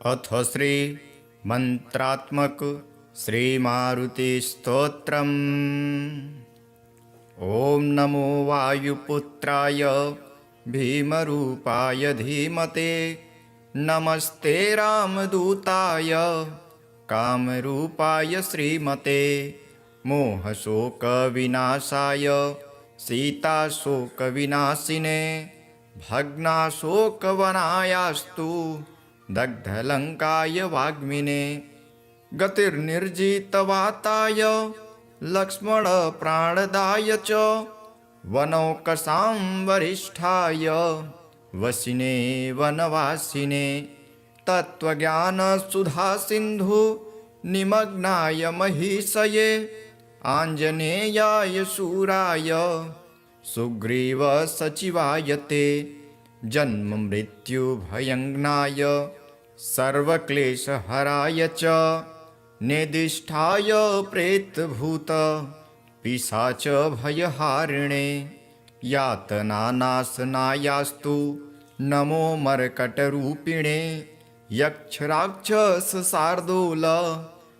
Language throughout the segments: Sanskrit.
अथ श्री मंत्रात्मक श्री मारुति स्तोत्रम्। ओम नमो वायुपुत्राय भीमरूपाय धीमते। नमस्ते रामदूताय कामरूपाय श्रीमते। मोहशोकविनाशाय सीताशोकविनाशिने। भग्नाशोकवनायास्तु दग्धलङ्काय वाग्मिने। गतिर्निर्जितवाताय लक्ष्मणप्राणदाय च। वनौकसां वरिष्ठाय वसिने वनवासिने। तत्त्वज्ञानसुधासिन्धु निमग्नाय महीषये। आञ्जनेयाय शूराय सुग्रीवसचिवाय ते। जन्ममृत्युभयङ्नाय सर्वक्लेशहराय च। नेदिष्ठाय प्रेतभूत पिशाचभयहारिणे। यातनानाशनायास्तु नमो मर्कटरूपिणे। यक्षराक्षसशार्दूल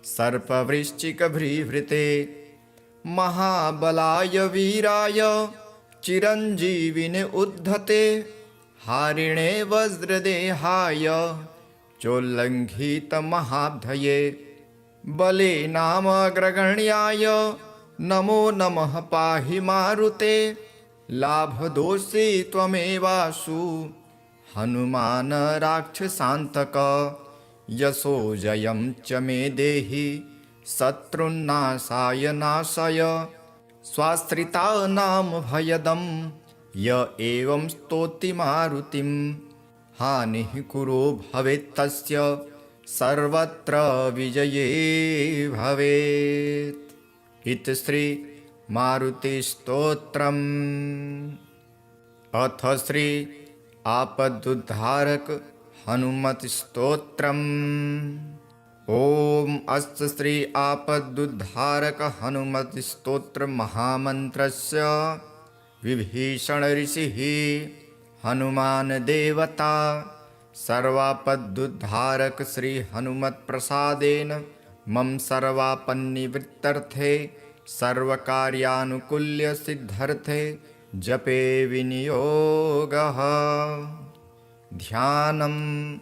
सर्पवृश्चिकभृभृते। महाबलाय वीराय चिरञ्जीविने उद्धते। हारिणे वज्रदेहाय चोल्लङ्घितमहाब्धये। बलेनामग्रगण्याय नमो नमः पाहि मारुते। लाभदोषी त्वमेवासु हनुमान राक्षसान्तक। यशो जयं च मे देहि शत्रुन्नाशाय नाशय। स्वाश्रितानां भयदं य एवं स्तौति मारुतिं। हानिः कुरो भवेत्तस्य सर्वत्र विजये भवेत्। इति श्री मारुतिस्तोत्रम्। अथ श्री आपदुद्धारक हनुमत स्तोत्रम्। ओम अस्य श्री आपदुद्धारक हनुमत स्तोत्र महामन्त्रस्य विभीषण ऋषिः हनुमान देवता सर्वापदुद्धारक श्री हनुमत् प्रसादेन मम सर्वापन्निवृत्तर्थे सर्वकार्यानुकूल्य सिद्धर्थे जपे विनियोगः। ध्यानं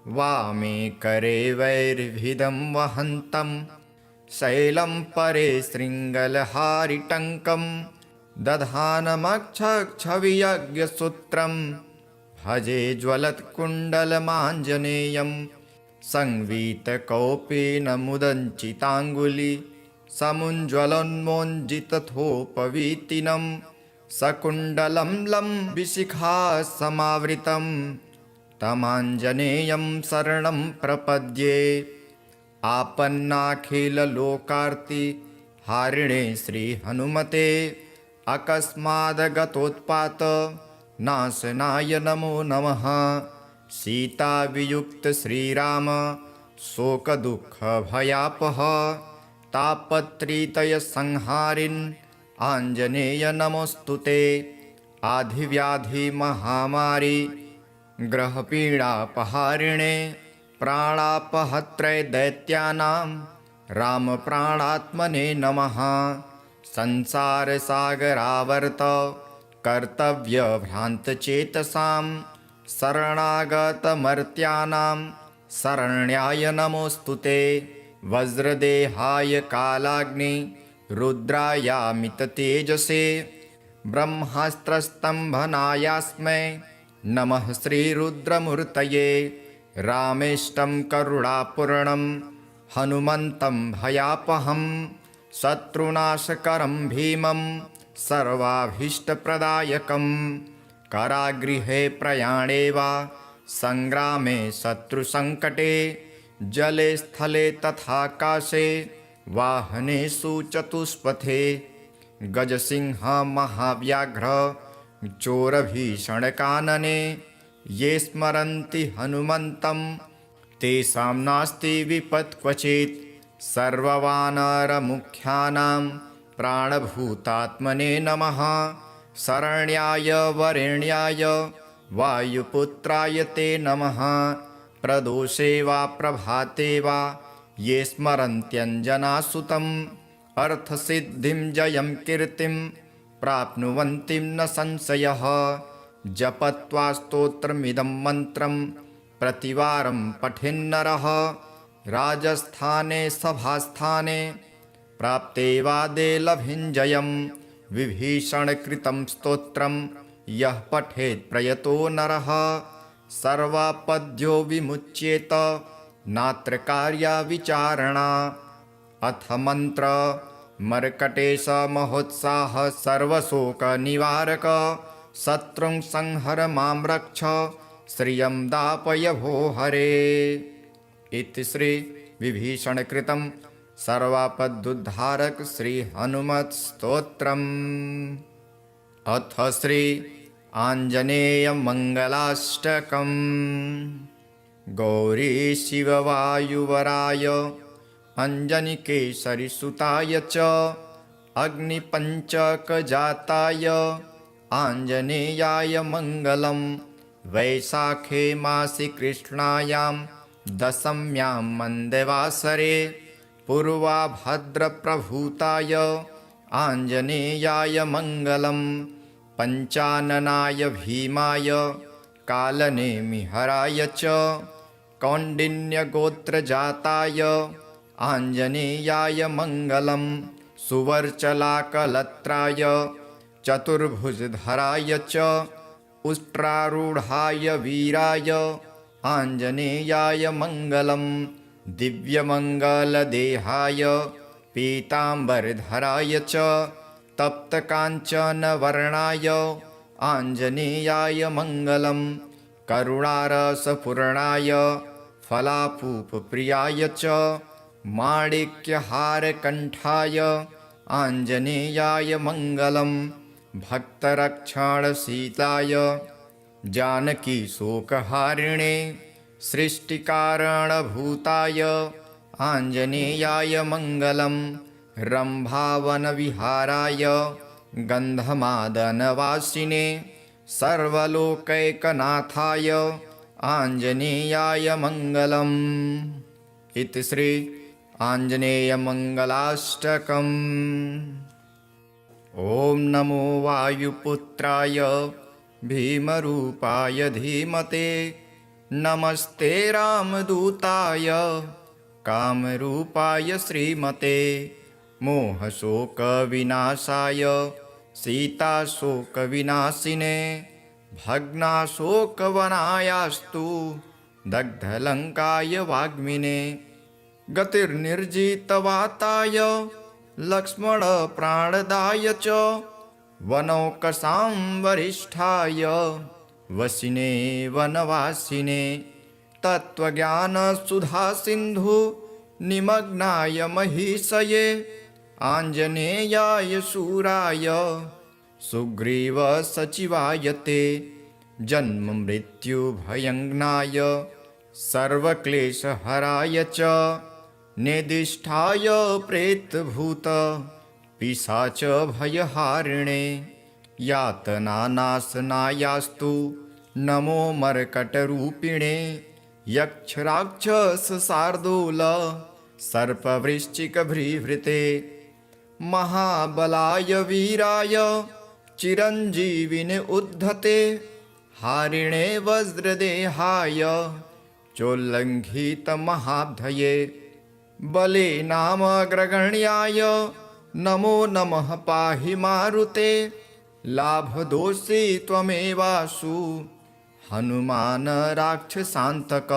वामे करे वैर्भिदं वहन्तं शैलं परे शृङ्गलहारिटङ्कं। दधानमक्षक्षवियज्ञसूत्रं भजे ज्वलत्कुण्डलमाञ्जनेयं। संवीतकौपीनमुदञ्चिताङ्गुली समुज्ज्वलोन्मोञ्जितथोपवीतिनं। सकुण्डलं लम्बिशिखासमावृतं तमाञ्जनेयं शरणं प्रपद्ये। आपन्नाखिललोकार्ति हारिणे श्रीहनुमते। अकस्मादगतोत्पात नाशनाय नमो नमः। सीतावियुक्त श्रीराम शोकदुःखभयापः। तापत्रितयसंहारिन् आञ्जनेय नमोऽस्तु ते। आधिव्याधिमहामारी ग्रहपीडापहारिणे। प्राणापहत्रे दैत्यानां रामप्राणात्मने नमः। संसारसागरावर्त कर्तव्यभ्रान्तचेतसां शरणागतमर्त्यानां शरण्याय नमोऽस्तु ते। वज्रदेहाय कालाग्नि रुद्रायामिततेजसे। ब्रह्मास्त्रस्तम्भनायास्मै नमः श्रीरुद्रमूर्तये। रामेष्टं करुणापूर्णं हनुमन्तं भयापहं। शत्रुनाशकरं भीमं सर्वाभीष्टप्रदायकं। कारागृहे प्रयाणे वा संग्रामे शत्रुसङ्कटे। जले स्थले तथाकाशे वाहनेषु चतुष्पथे। गजसिंह महाव्याघ्र चोरभीषणकानने। ये स्मरन्ति हनुमन्तं तेषां नास्ति विपत् क्वचित्। सर्ववानरमुख्यानां प्राणभूतात्मने नमः। शरण्याय वरेण्याय वायुपुत्राय ते नमः। प्रदोषे वा प्रभाते वा ये स्मरन्त्यञ्जनासुतम् अर्थसिद्धिं जयं कीर्तिं प्राप्नुवन्ति न संशयः। जपत्वा स्तोत्रमिदं मन्त्रं प्रतिवारं पठेन्नरः राजस्थाने सभास्थाने प्राप्ते वादे लभिञ्जयं। विभीषणकृतं स्तोत्रं यः पठेत् प्रयतो नरः सर्वापद्यो विमुच्येत नात्र कार्या विचारणा। अथ मन्त्र मर्कटेश महोत्साह सर्वशोकनिवारक शत्रुं संहर मां रक्ष श्रियं दापय भो हरे। इति श्री विभीषणकृतं सर्वापदुद्धारक श्री हनुमत् स्तोत्रम्। अथ श्री आञ्जनेय मङ्गलाष्टकम्। गौरी शिववायुवराय अञ्जनिकेसरिसुताय च अग्निपञ्चकजाताय आञ्जनेयाय मङ्गलं। वैशाखे मासि कृष्णायां दशम्यां मन्दवासरे पूर्वाभद्रप्रभूताय आञ्जनेयाय मङ्गलं। पञ्चाननाय भीमाय कालनेमिहराय च कौण्डिन्यगोत्रजाताय आञ्जनेयाय मङ्गलं। सुवर्चलाकलत्राय चतुर्भुजधराय च उष्ट्रारूढाय वीराय आञ्जनेयाय मङ्गलं। दिव्यमङ्गलदेहाय पीताम्बरधराय च तप्तकाञ्चनवर्णाय आञ्जनेयाय मङ्गलं। करुणारसपूर्णाय फलापूपप्रियाय च माणिक्यहारकण्ठाय आञ्जनेयाय मङ्गलं। भक्तरक्षणशीलाय जानकीशोकहारिणे सृष्टिकारणभूताय आञ्जनेयाय मङ्गलं। रम्भावनविहाराय गन्धमादनवासिने सर्वलोकैकनाथाय आञ्जनेयाय मङ्गलम्। इति श्री आञ्जनेयमङ्गलाष्टकम्। ॐ नमो वायुपुत्राय भीमरूपाय धीमते नमस्ते रामदूताय कामरूपाय श्रीमते। मोहशोकविनाशाय सीताशोकविनाशिने भग्नाशोकवनायास्तु दग्धलङ्काय वाग्मिने। गतिर्निर्जितवाताय लक्ष्मणप्राणदाय च वनौकसां वरिष्ठाय वसिने वनवासिने। तत्त्वज्ञानसुधासिन्धु निमग्नाय महीषये आञ्जनेयाय शूराय सुग्रीवसचिवाय ते। जन्ममृत्युभयङ्नाय सर्वक्लेशहराय च नेदिष्ठाय प्रेतभूत पिशाचभयहारिणे। यातनानाशनायास्तु नमो मर्कटरूपिणे। यक्षराक्षसशार्दूल सर्पवृश्चिकभृभृते। महाबलाय वीराय चिरञ्जीविने उद्धते हारिणे वज्रदेहाय चोल्लङ्घितमहाब्धये। बले नामग्रगण्याय नमो नमः पाहि मारुते। लाभदोषी त्वमेवासु हनुमान राक्षसान्तक।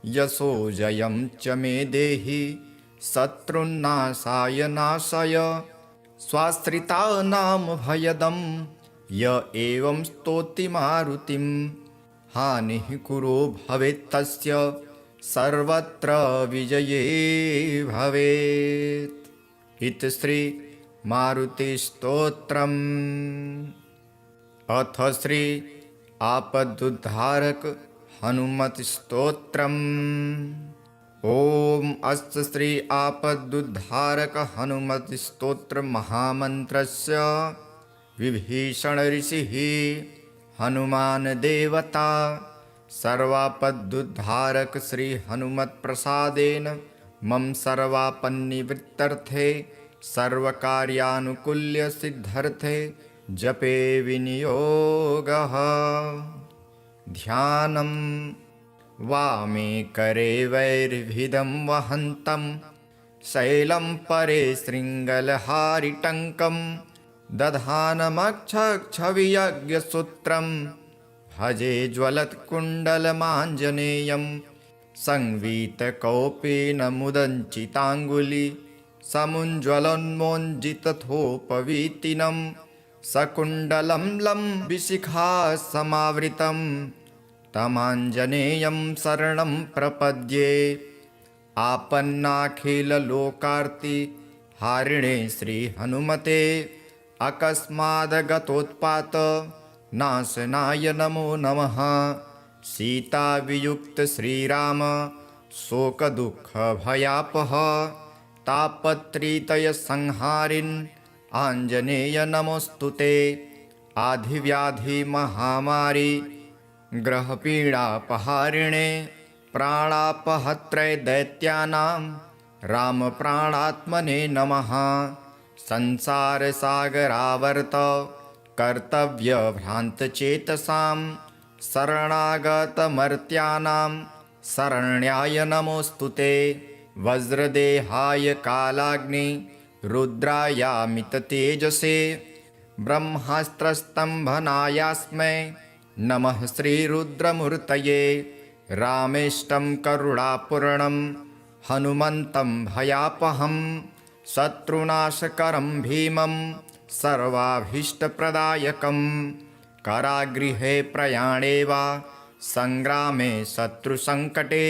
यशो जयं च मे देहि शत्रुन्नाशाय नाशय। स्वाश्रितानां भयदं य एवं स्तौति मारुतिं। हानिः कुरो भवेत्तस्य सर्वत्र विजये भवेत्। इति श्री मारुतिस्तोत्रम्। अथ श्री आपदुद्धारक हनुमत् स्तोत्रम्। ॐ अस्य श्री आपदुद्धारक हनुमत् स्तोत्र महामन्त्रस्य विभीषण ऋषिः हनुमान देवता सर्वापदुद्धारक श्री हनुमत् प्रसादेन मम सर्वापन्निवृत्तर्थे सर्वकार्यानुकूल्य सिद्धर्थे जपे विनियोगः। ध्यानं वामे करे वैर्भिदं वहन्तं शैलं परे शृङ्गलहारिटङ्कं दधानमक्षक्षवियज्ञसूत्रं भजे ज्वलत्कुण्डलमाञ्जनेयं संवीतकौपेन मुदञ्चिताङ्गुली समुज्ज्वलोन्मोञ्जितथोपवीतिनं सकुण्डलं लम्बिशिखा समावृतं तमाञ्जनेयं शरणं प्रपद्ये। आपन्नाखिललोकार्ति हारिणे श्रीहनुमते अकस्मादगतोत्पात नाशनाय नमो नमः। सीतावियुक्त श्रीराम शोकदुःखभयापः तापत्रितयसंहारिन् आञ्जनेय नमोऽस्तुते। आधिव्याधिमहामारी ग्रहपीडापहारिणे प्राणापहत्रे दैत्यानां रामप्राणात्मने नमः। संसारसागरावर्त कर्तव्यभ्रान्तचेतसां शरणागतमर्त्यानां शरण्याय नमोऽस्तुते। वज्रदेहाय कालाग्नि रुद्रायामिततेजसे ब्रह्मास्त्रस्तम्भनायास्मै नमः श्रीरुद्रमूर्तये। रामेष्टं करुणापूर्णं हनुमन्तं भयापहं शत्रुनाशकरं भीमं सर्वाभीष्टप्रदायकं। कारागृहे प्रयाणे वा संग्रामे शत्रुसङ्कटे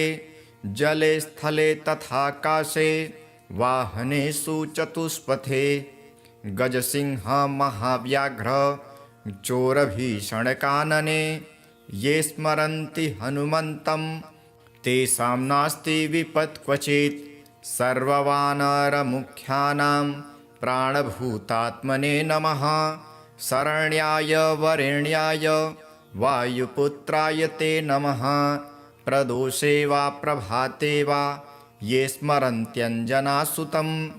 जले स्थले तथाकाशे वाहनेषु चतुष्पथे गजसिंह महाव्याघ्र चोरभीषणकानने ये स्मरन्ति हनुमन्तं तेषां नास्ति विपत् क्वचित्। सर्ववानरमुख्यानां प्राणभूतात्मने नमः। शरण्याय वरेण्याय वायुपुत्राय ते नमः। प्रदोषे वा प्रभाते वा ये स्मरन्त्यञ्जनासुतम्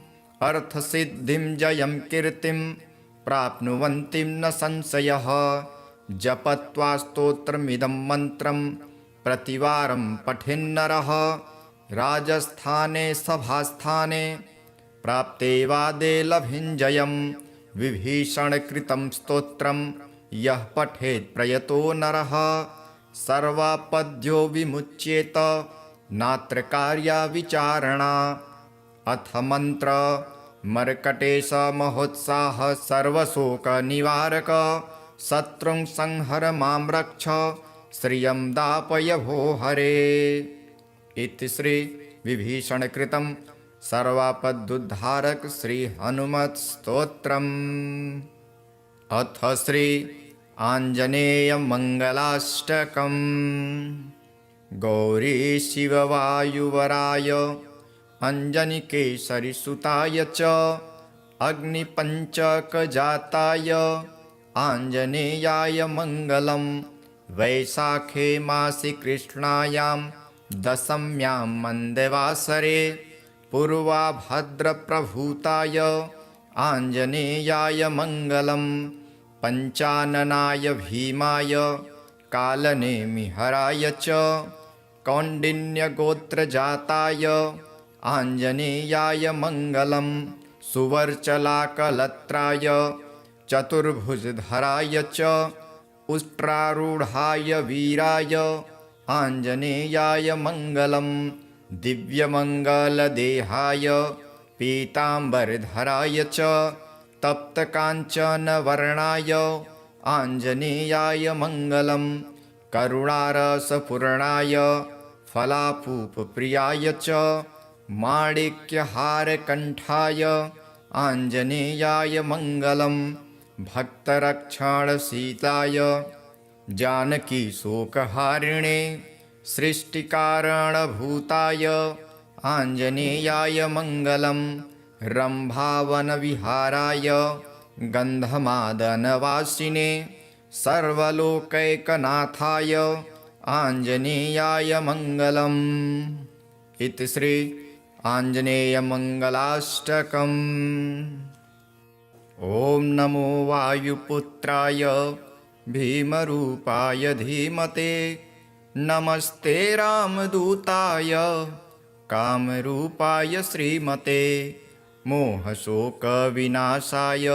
अर्थसिद्धिं जयं कीर्तिं प्राप्नुवन्ति न संशयः। जपत्वा स्तोत्रमिदं मन्त्रं प्रतिवारं पठेन्नरः राजस्थाने सभास्थाने प्राप्ते वादे लभिञ्जयं। विभीषणकृतं स्तोत्रं यः पठेत् प्रयतो नरः सर्वापद्यो विमुच्येत नात्र कार्या विचारणा। अथ मन्त्र मर्कटेश महोत्साह सर्वशोकनिवारक शत्रुं संहर मां रक्ष श्रियं दापय भो हरे। इति श्री विभीषणकृतं सर्वापदुद्धारक श्री हनुमत् स्तोत्रम्। अथ श्री आञ्जनेय मंगलाष्टकम्। गौरी शिववायुवराय अंजनिकेसरिसुताय च अग्निपञ्चकजाताय आञ्जनेयाय मङ्गलम्। वैशाखे मासि कृष्णायां दशम्यां मन्दवासरे पूर्वाभद्रप्रभूताय आञ्जनेयाय मङ्गलम्। पञ्चाननाय भीमाय कालनेमिहराय च कौण्डिन्यगोत्रजाताय आञ्जनेयाय मङ्गलम्। सुवर्चलाकलत्राय चतुर्भुजधराय च उष्ट्रारूढाय वीराय आञ्जनेयाय मङ्गलम्। दिव्यमङ्गलदेहाय पीताम्बरधराय च तप्तकाञ्चनवर्णाय आञ्जनेयाय मङ्गलम्। करुणारसपूर्णाय फलापूपप्रियाय च माणिक्यहारकण्ठाय आञ्जनेयाय मङ्गलम्। भक्तरक्षणशीलाय जानकीशोकहारिणे सृष्टिकारणभूताय आञ्जनेयाय मङ्गलम्। रम्भावनविहाराय गन्धमादनवासिने सर्वलोकैकनाथाय आञ्जनेयाय मङ्गलम्। इति श्री आञ्जनेयमङ्गलाष्टकम्। ॐ नमो वायुपुत्राय भीमरूपाय धीमते। नमस्ते रामदूताय कामरूपाय श्रीमते। मोहशोकविनाशाय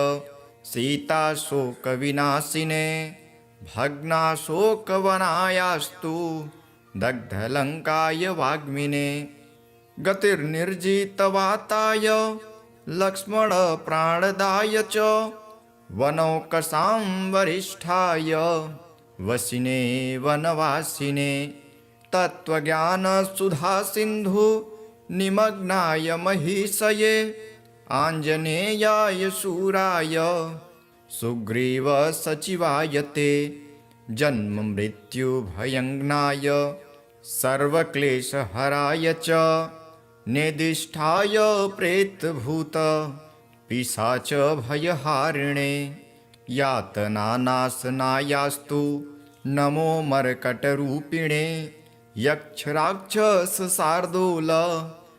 सीताशोकविनाशिने। भग्नाशोकवनायास्तु दग्धलङ्काय वाग्मिने। गतिर्निर्जितवाताय लक्ष्मणप्राणदाय च। वनौकसां वरिष्ठाय वसिने वनवासिने। तत्त्वज्ञानसुधासिन्धु निमग्नाय महीषये। आञ्जनेयाय शूराय सुग्रीवसचिवाय ते। जन्ममृत्युभयङ्नाय सर्वक्लेशहराय च। निदिष्ठाय प्रेतभूत पिशाचभयहारिणे। यातनानाशनायास्तु नमो मर्कटरूपिणे। यक्षराक्षसशार्दूल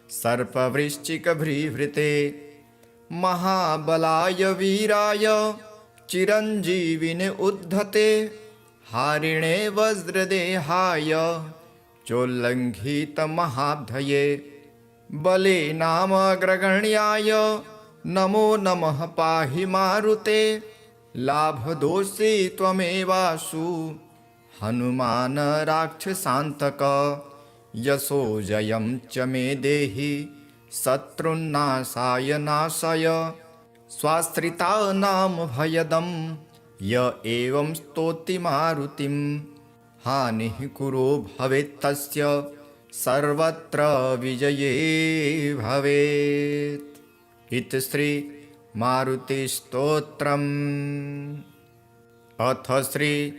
सर्पवृश्चिकभृभृते। महाबलाय वीराय चिरञ्जीविने उद्धते। हारिणे वज्रदेहाय चोल्लङ्घितमहाब्धये। बलेनामग्रगण्याय नमो नमः पाहि मारुते। लाभदोषी त्वमेवासु हनुमान राक्षसान्तक। यशो जयं च मे देहि शत्रुन्नाशाय नाशय। स्वाश्रितानां भयदं य एवं स्तौति मारुतिं। हानिः कुरो भवेत्तस्य सर्वत्र विजये भवेत्। इति श्री मारुतिस्तोत्रम्। अथ श्री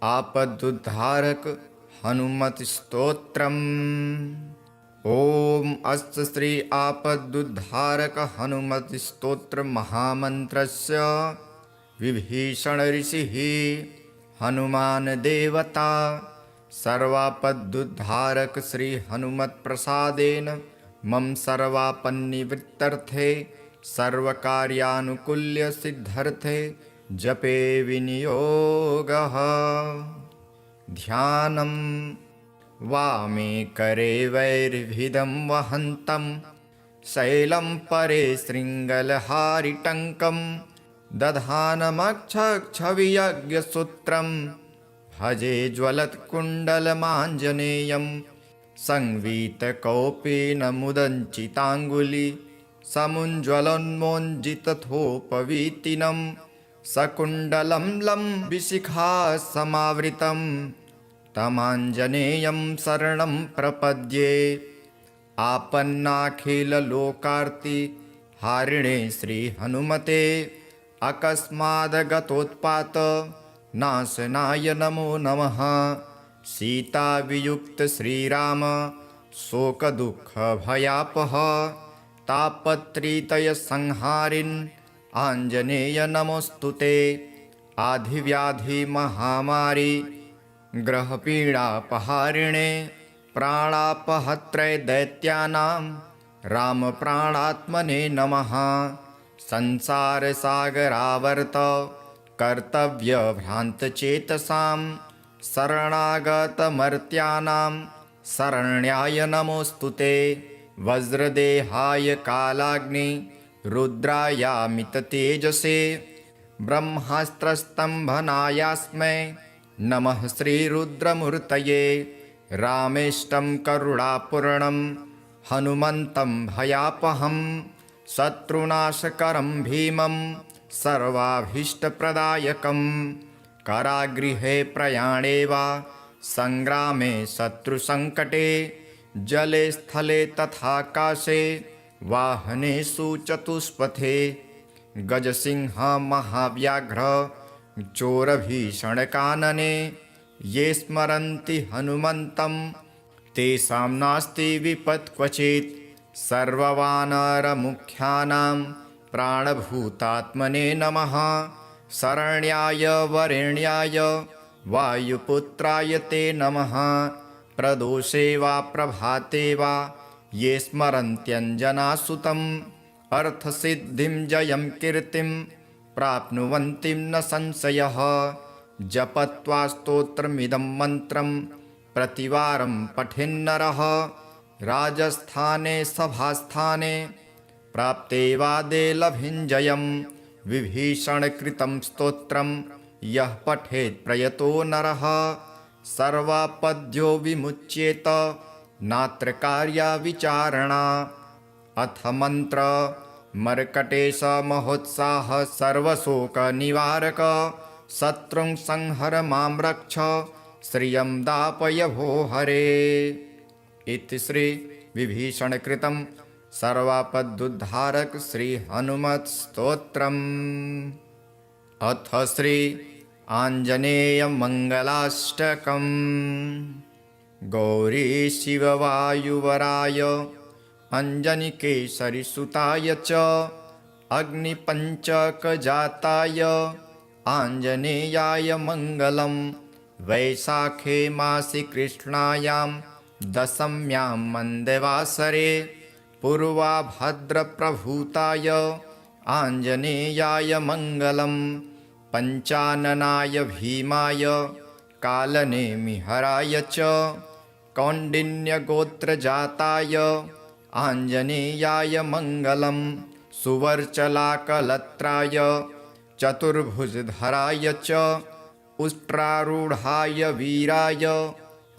आपदुद्धारक हनुमत्स्तोत्रम्। ॐ अस्य श्री आपदुद्धारक हनुमत्स्तोत्र महामन्त्रस्य विभीषण ऋषिः हनुमान देवता सर्वापदुद्धारक श्री हनुमत्प्रसादेन मम सर्वापन्निवृत्तर्थे सर्वकार्यानुकूल्य सिद्धर्थे जपे विनियोगः। ध्यानं वामे करे वैर्भिदं वहन्तं शैलं परे शृङ्गलहारिटङ्कं। दधानमक्षक्षवियज्ञसूत्रं भजे ज्वलत्कुण्डलमाञ्जनेयं। संवीतकौपेन मुदञ्चिताङ्गुली समुज्ज्वलोन्मोञ्जितथोपवीतिनं। सकुण्डलं लम्बिशिखा समावृतं तमाञ्जनेयं शरणं प्रपद्ये। आपन्नाखिललोकार्ति हारिणे श्रीहनुमते। अकस्मादगतोत्पात नाशनाय नमो नमः। सीतावियुक्त श्रीराम शोकदुःखभयापः। तापत्रितयसंहारिन् आञ्जनेय नमोऽस्तु ते। आधिव्याधिमहामारी ग्रहपीडापहारिणे। प्राणापहत्रे दैत्यानां रामप्राणात्मने नमः। संसारसागरावर्त कर्तव्यभ्रान्तचेतसां शरणागतमर्त्यानां शरण्याय नमोऽस्तु ते। वज्रदेहाय कालाग्नि रुद्रायामिततेजसे ब्रह्मास्त्रस्तम्भनायास्मै नमः श्रीरुद्रमूर्तये। रामेष्टं करुणापूर्णं हनुमन्तं भयापहं शत्रुनाशकरं भीमं सर्वाभीष्टप्रदायकं। कारागृहे प्रयाणे वा संग्रामे शत्रुसङ्कटे जले स्थले तथाकाशे वाहनेषु चतुष्पथे गजसिंह महाव्याघ्र चोरभीषणकानने ये स्मरन्ति हनुमन्तं तेषां नास्ति विपत् क्वचित् सर्ववानरमुख्यानां प्राणभूतात्मने नमः शरण्याय वरेण्याय वायुपुत्राय ते नमः। प्रदोषे वा प्रभाते वा ये स्मरन्त्यञ्जनासुतम् अर्थसिद्धिं जयं कीर्तिं प्राप्नुवन्ति न संशयः। जपत्वा स्तोत्रमिदं मन्त्रं प्रतिवारं पठेन्नरः राजस्थाने सभास्थाने प्राप्ते वादे लभिञ्जयं। विभीषणकृतं स्तोत्रं यः पठेत् प्रयतो नरः सर्वापद्यो विमुच्येत नात्र कार्या विचारणा। अथ मन्त्र मर्कटेश महोत्साह सर्वशोकनिवारक शत्रुं संहर मां रक्ष श्रियं दापय भो हरे। इति श्री विभीषणकृतं सर्वापदुद्धारक श्री हनुमत् स्तोत्रम्। अथ श्री आञ्जनेय मंगलाष्टकम्। गौरी शिववायुवराय अञ्जनिकेसरिसुताय च अग्निपञ्चकजाताय आञ्जनेयाय मङ्गलम्। वैशाखे मासि कृष्णायां दशम्यां मन्दवासरे पूर्वाभद्रप्रभूताय आञ्जनेयाय मङ्गलम्। पञ्चाननाय भीमाय कालनेमिहराय च कौण्डिन्यगोत्रजाताय आञ्जनेयाय मङ्गलम्। सुवर्चलाकलत्राय चतुर्भुजधराय च उष्ट्रारूढाय वीराय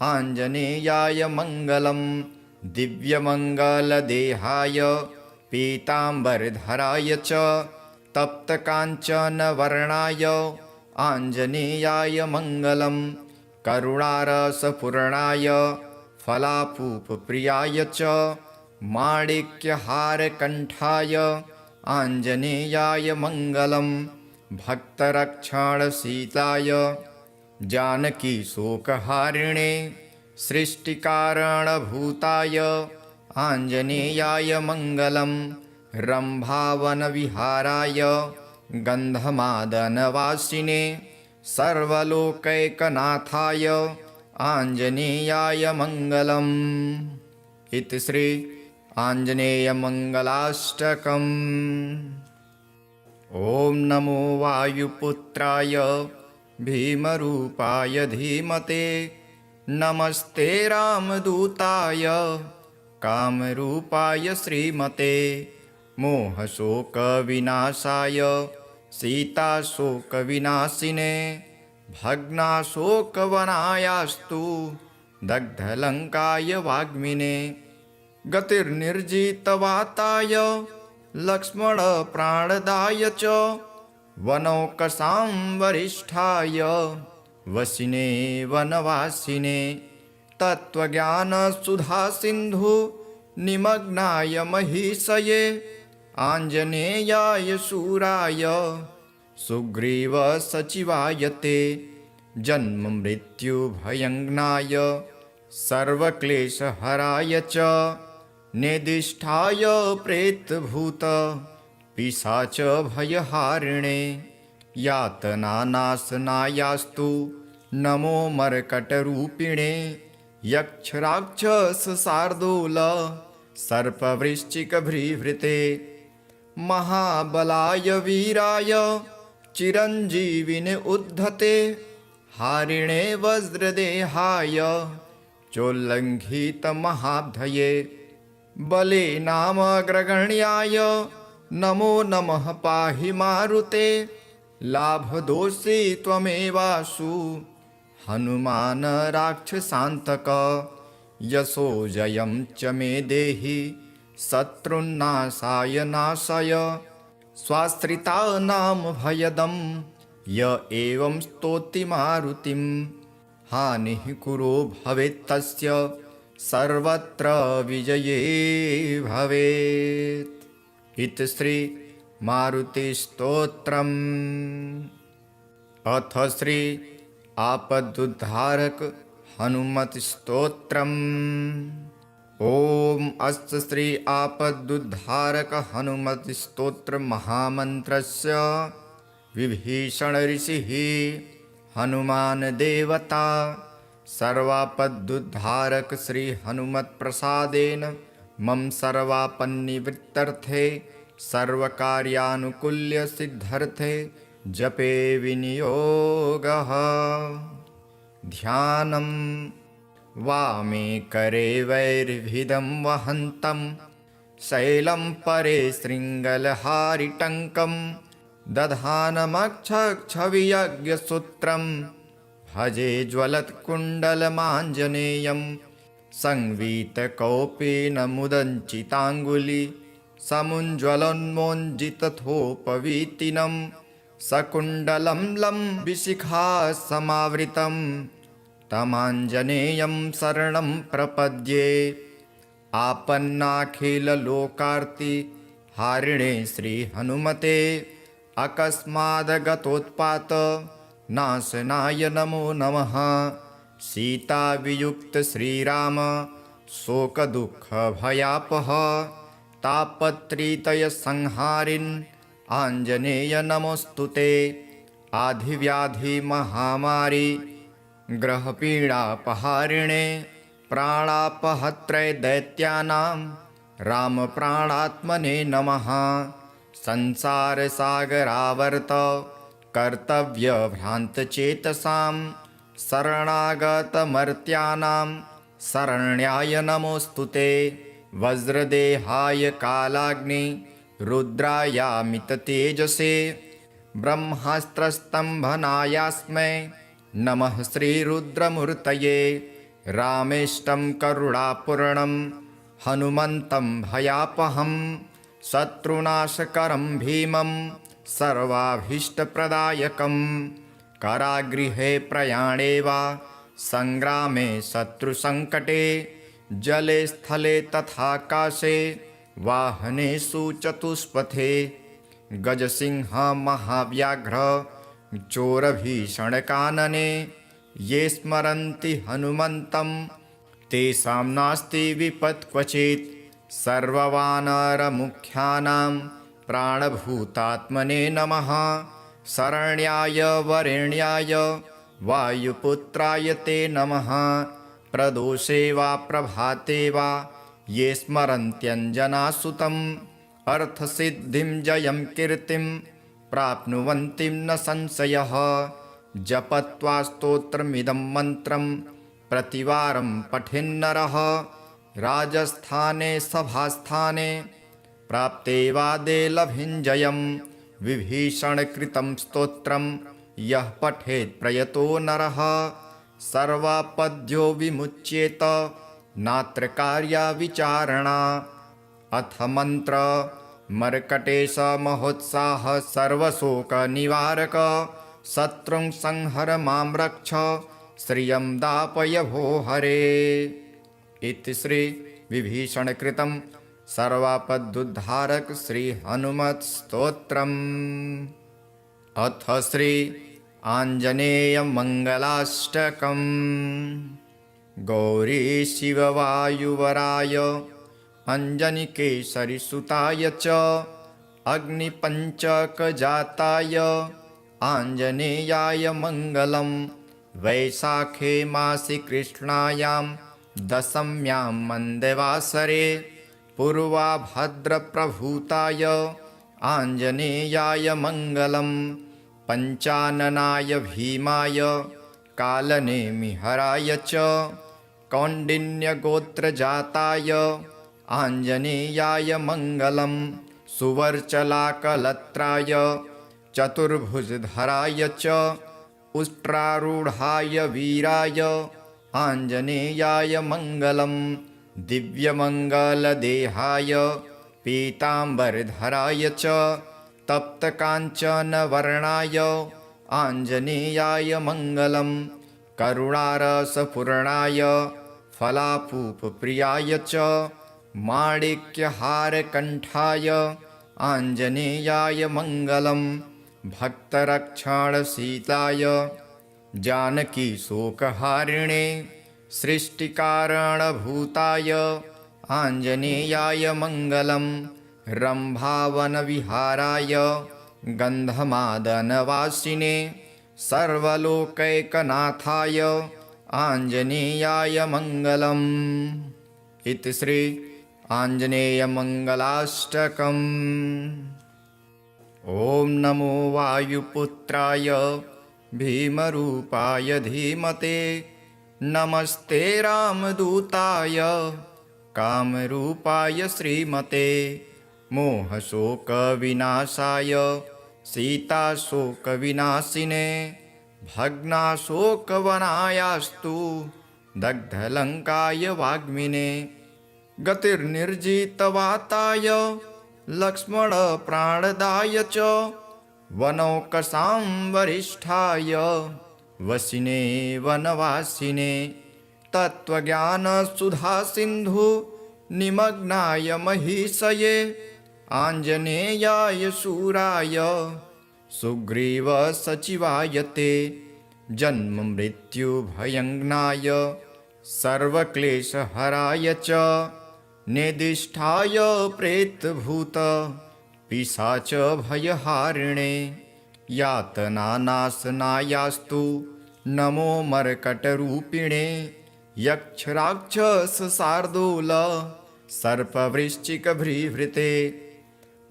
आञ्जनेयाय मङ्गलम्। दिव्यमङ्गलदेहाय पीताम्बरधराय च तप्तकाञ्चनवर्णाय आञ्जनेयाय मङ्गलम्। करुणारसपूर्णाय फलापूपप्रियाय च माणिक्यहारकण्ठाय आञ्जनेयाय मङ्गलम्। भक्तरक्षणशीलाय जानकीशोकहारिणे सृष्टिकारणभूताय आञ्जनेयाय मङ्गलम्। रम्भावनविहाराय गन्धमादनवासिने सर्वलोकैकनाथाय आञ्जनेयाय मङ्गलम्। इति श्री आञ्जनेयमङ्गलाष्टकम्। ॐ नमो वायुपुत्राय भीमरूपाय धीमते नमस्ते रामदूताय कामरूपाय श्रीमते। मोहशोकविनाशाय सीताशोकविनाशिने भग्नाशोकवनायास्तु दग्धलङ्काय वाग्मिने। गतिर्निर्जितवाताय लक्ष्मणप्राणदाय च वनौकसां वरिष्ठाय वसिने वनवासिने। तत्त्वज्ञानसुधासिन्धु निमग्नाय महीषये आञ्जनेयाय शूराय सुग्रीवसचिवाय ते। जन्ममृत्युभयङ्नाय सर्वक्लेशहराय च नेदिष्ठाय प्रेतभूत पिशाचभयहारिणे। यातनानाशनायास्तु नमो मर्कटरूपिणे। यक्षराक्षसशार्दूल सर्पवृश्चिकभृभृते। महाबलाय वीराय चिरञ्जीविने उद्धते हारिणे वज्रदेहाय चोल्लङ्घितमहाब्धये। बले नामग्रगण्याय नमो नमः पाहि मारुते। लाभदोषी त्वमेवासु हनुमान राक्षसान्तक। यशो जयं च मे देहि शत्रुन्नाशाय नाशय। स्वाश्रितानां भयदं य एवं स्तौति मारुतिं। हानिः कुरो भवेत्तस्य सर्वत्र विजये भवेत्। इति श्री मारुतिस्तोत्रम्। अथ श्री आपदुद्धारक हनुमत् स्तोत्रम्। ॐ अस्य श्री आपदुद्धारक हनुमत् स्तोत्र महामन्त्रस्य विभीषण ऋषिः हनुमान देवता सर्वापदुद्धारक श्री हनुमत् प्रसादेन मम सर्वापन्निवृत्तर्थे सर्वकार्यानुकूल्य सिद्धर्थे जपे विनियोगः। ध्यानं वामे करे वैर्भिदं वहन्तं शैलं परे शृङ्गलहारिटङ्कं दधानमक्षक्षवियज्ञसूत्रं भजे ज्वलत्कुण्डलमाञ्जनेयं संवीतकौपेन मुदञ्चिताङ्गुली समुज्ज्वलोन्मोञ्जितथोपवीतिनं सकुण्डलं लम्बिशिखा समावृतं तमाञ्जनेयं शरणं प्रपद्ये। आपन्नाखिललोकार्ति हारिणे श्रीहनुमते अकस्मादगतोत्पात नाशनाय नमो नमः। सीतावियुक्त श्रीराम शोकदुःखभयापः तापत्रितयसंहारिन् आञ्जनेय नमोऽस्तुते। आधिव्याधिमहामारी ग्रहपीडापहारिणे प्राणापहत्रे दैत्यानां रामप्राणात्मने नमः। संसारसागरावर्त कर्तव्यभ्रान्तचेतसां शरणागतमर्त्यानां शरण्याय नमोऽस्तुते। वज्रदेहाय कालाग्नि रुद्रायामिततेजसे ब्रह्मास्त्रस्तम्भनायास्मै नमः श्रीरुद्रमूर्तये। रामेष्टं करुणापूर्णं हनुमन्तं भयापहं शत्रुनाशकरं भीमं सर्वाभीष्टप्रदायकं। कारागृहे प्रयाणे वा संग्रामे शत्रुसङ्कटे जले स्थले तथाकाशे वाहनेषु चतुष्पथे गजसिंह महाव्याघ्र चोरभीषणकानने ये स्मरन्ति हनुमन्तं तेषां नास्ति विपत् क्वचित्। सर्ववानरमुख्यानां प्राणभूतात्मने नमः। शरण्याय वरेण्याय वायुपुत्राय ते नमः। प्रदोषे वा प्रभाते वा ये स्मरन्त्यञ्जनासुतम् अर्थसिद्धिं जयं कीर्तिं प्राप्नुवन्ति न संशयः। जपत्वा स्तोत्रमिदं मन्त्रं प्रतिवारं पठेन्नरः राजस्थाने सभास्थाने प्राप्ते वादे लभिञ्जयम्। विभीषणकृतं स्तोत्रं यः पठेत् प्रयतो नरः सर्वापद्यो विमुच्येत नात्र कार्या विचारणा। अथ मंत्र मर्कटेश महोत्साह सर्वशोकनिवारक शत्रुं संहर मां रक्ष श्रियं दापय भो हरे। इति श्री विभीषणकृतं सर्वापदुद्धारक श्री हनुमत् स्तोत्रम्। अथ श्री आञ्जनेय मंगलाष्टकम्। गौरी शिववायुवराय अञ्जनिकेसरिसुताय च अग्निपञ्चकजाताय आञ्जनेयाय मङ्गलं। वैशाखे मासि कृष्णायां दशम्यां मन्दवासरे पूर्वाभद्रप्रभूताय आञ्जनेयाय मङ्गलं। पञ्चाननाय भीमाय कालनेमिहराय च कौण्डिन्यगोत्रजाताय आञ्जनेयाय मङ्गलं। सुवर्चलाकलत्राय चतुर्भुजधराय च उष्ट्रारूढाय वीराय आञ्जनेयाय मङ्गलं। दिव्यमङ्गलदेहाय पीताम्बरधराय च तप्तकाञ्चनवर्णाय आञ्जनेयाय मङ्गलं। करुणारसपूर्णाय फलापूपप्रियाय च माणिक्यहारकण्ठाय आञ्जनेयाय मङ्गलं। भक्तरक्षणशीलाय जानकीशोकहारिणे सृष्टिकारणभूताय आञ्जनेयाय मङ्गलं। रम्भावनविहाराय गन्धमादनवासिने सर्वलोकैकनाथाय आञ्जनेयाय मङ्गलम्। इति श्री आञ्जनेयमङ्गलाष्टकम्। ॐ नमो वायुपुत्राय भीमरूपाय धीमते, नमस्ते रामदूताय कामरूपाय श्रीमते। मोहशोकविनाशाय सीताशोकविनाशिने, भग्नाशोकवनायास्तु दग्धलङ्काय वाग्मिने। गतिर्निर्जितवाताय लक्ष्मणप्राणदाय च, वनौकसां वरिष्ठाय वसिने वनवासिने। तत्त्वज्ञानसुधासिन्धु निमग्नाय महीषये, आञ्जनेयाय शूराय सुग्रीवसचिवाय ते। जन्ममृत्युभयङ्नाय सर्वक्लेशहराय च, नेदिष्ठाय प्रेतभूत पिशाचभयहारिणे। यातनानाशनायास्तु नमो मर्कटरूपिणे, यक्षराक्षसशार्दूल सर्पवृश्चिकभृभृते।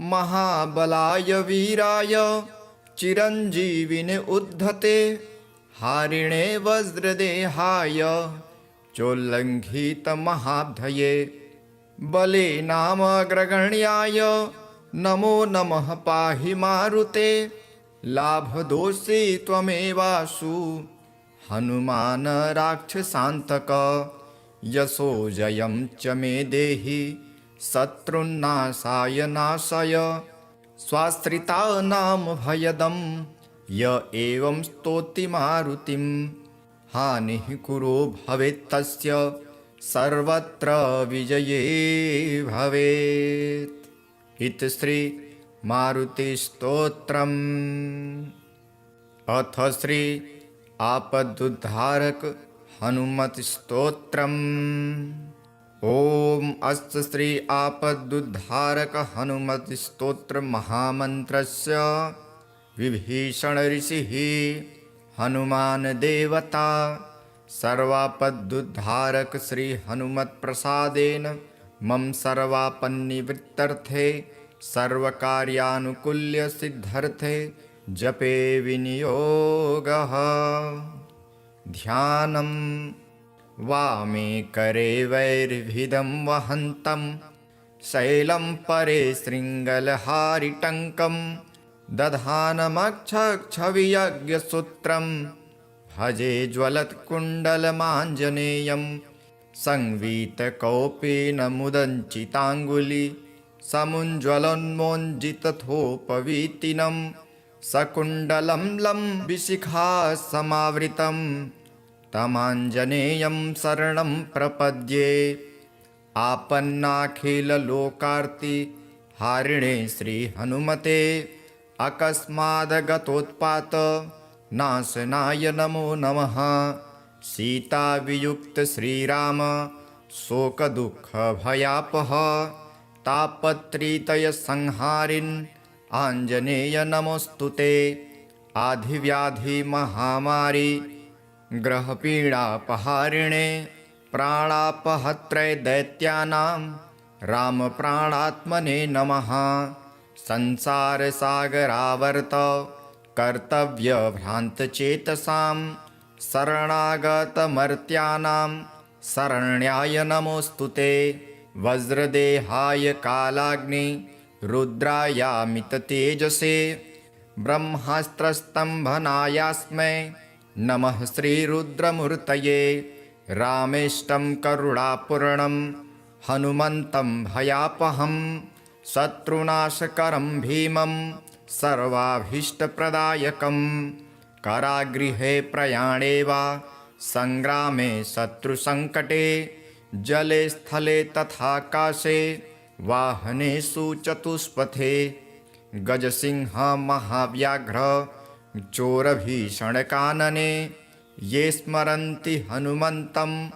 महाबलाय वीराय चिरञ्जीविने उद्धते, हारिणे वज्रदेहाय चोल्लङ्घितमहाब्धये। बले नामग्रगण्याय नमो नमः पाहि मारुते, लाभदोषी त्वमेवासु हनुमान राक्षसान्तक। यशो जयं च मे देहि शत्रुन्नाशाय नाशय, स्वाश्रितानां भयदं य एवं स्तौति मारुतिं। हानिः कुरो भवेत्तस्य सर्वत्र विजये भवेत्। इति श्री मारुतिस्तोत्रम्। अथ श्री आपदुद्धारक हनुमत्स्तोत्रम्। ॐ अस्य श्री आपदुद्धारक हनुमत्स्तोत्र महामन्त्रस्य विभीषण ऋषिः हनुमान देवता सर्वापदुद्धारक श्री हनुमत्प्रसादेन मम सर्वापन्निवृत्तर्थे सर्वकार्यानुकूल्य सिद्धर्थे जपे विनियोगः। ध्यानम्। वामे करे वैर्भिदं वहन्तं, शैलं परे शृङ्गलहारिटङ्कं। दधानमक्षक्षवियज्ञसूत्रं, भजे ज्वलत्कुण्डलमाञ्जनेयं। संवीतकौपीनमुदञ्चिताङ्गुली, समुज्ज्वलोन्मोञ्जितथोपवीतिनं। सकुण्डलं लम्बिशिखासमावृतं, तमाञ्जनेयं शरणं प्रपद्ये। आपन्नाखिललोकार्ति हारिणे श्रीहनुमते, अकस्मादगतोत्पात नाशनाय नमो नमः। सीतावियुक्त श्रीराम शोकदुःखभयापः, तापत्रितयसंहारिन् आञ्जनेय नमोऽस्तुते। आधिव्याधिमहामारी ग्रहपीडापहारिणे, प्राणापहत्रे दैत्यानां रामप्राणात्मने नमः। संसारसागरावर्त कर्तव्यभ्रान्तचेतसां, शरणागतमर्त्यानां शरण्याय नमोऽस्तुते। वज्रदेहाय कालाग्नि रुद्रायामिततेजसे, ब्रह्मास्त्रस्तम्भनायास्मै नमः श्रीरुद्रमूर्तये। रामेष्टं करुणापूर्णं हनुमन्तं भयापहं, शत्रुनाशकरं भीमं सर्वाभीष्टप्रदायकं। कारागृहे प्रयाणे वा संग्रामे शत्रुसङ्कटे, जले स्थले तथाकाशे वाहनेषु चतुष्पथे। गजसिंह महाव्याघ्र चोरभीषणकानने, ये स्मरन्ति हनुमन्तं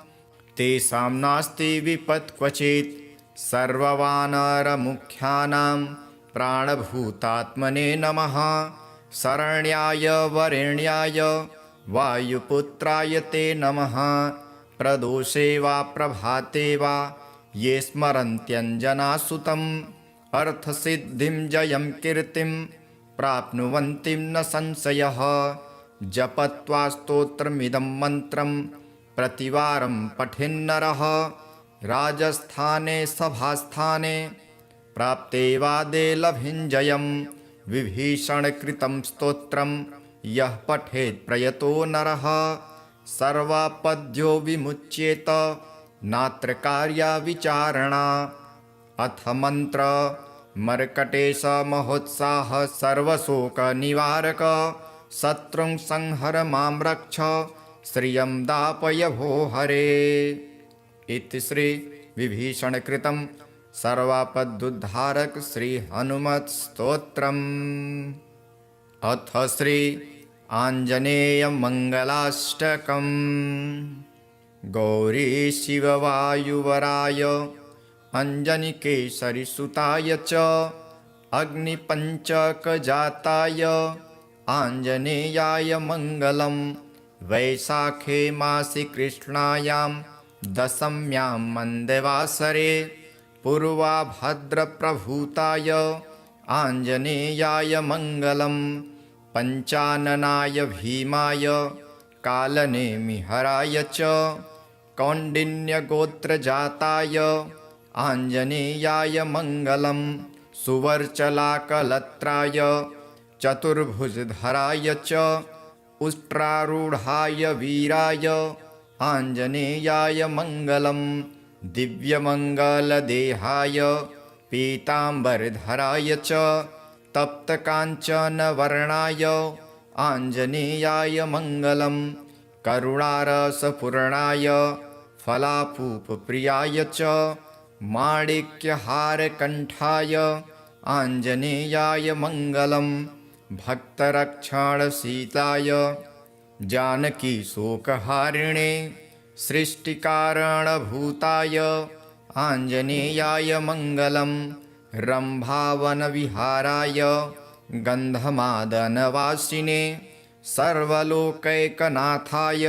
तेषां नास्ति विपत् क्वचित्। सर्ववानरमुख्यानां प्राणभूतात्मने नमः। शरण्याय वरेण्याय वायुपुत्राय ते नमः। प्रदोषे वा प्रभाते वा ये स्मरन्त्यञ्जनासुतम् अर्थसिद्धिं जयं कीर्तिं प्राप्नुवन्ति न संशयः। जपत्वा स्तोत्रमिदं मन्त्रं प्रतिवारं पठेन्नरः राजस्थाने सभास्थाने प्राप्ते वादे लभिञ्जयं। विभीषणकृतं स्तोत्रं यः पठेत् प्रयतो नरः सर्वापद्यो विमुच्येत नात्र कार्या विचारणा। अथ मन्त्र मर्कटेश महोत्साह सर्वशोकनिवारक शत्रुं संहर मां रक्ष श्रियं दापय भो हरे। इति श्री विभीषणकृतं सर्वापदुद्धारक श्री हनुमत् स्तोत्रम्। अथ श्री आञ्जनेय मंगलाष्टकम्। गौरी शिववायुवराय अञ्जनिकेसरिसुताय च अग्निपञ्चकजाताय आञ्जनेयाय मङ्गलम्। वैशाखे मासि कृष्णायां दशम्यां मन्दवासरे पूर्वाभद्रप्रभूताय आञ्जनेयाय मङ्गलम्। पञ्चाननाय भीमाय कालनेमिहराय च कौण्डिन्यगोत्रजाताय आञ्जनेयाय मङ्गलम्। सुवर्चलाकलत्राय चतुर्भुजधराय च उष्ट्रारूढाय वीराय आञ्जनेयाय मङ्गलम्। दिव्यमङ्गलदेहाय पीताम्बरधराय च तप्तकाञ्चनवर्णाय आञ्जनेयाय मङ्गलम्। करुणारसपूर्णाय फलापूपप्रियाय च माणिक्यहारकण्ठाय आञ्जनेयाय मङ्गलम्। भक्तरक्षणशीलाय जानकीशोकहारिणे सृष्टिकारणभूताय आञ्जनेयाय मङ्गलम्। रम्भावनविहाराय गन्धमादनवासिने सर्वलोकैकनाथाय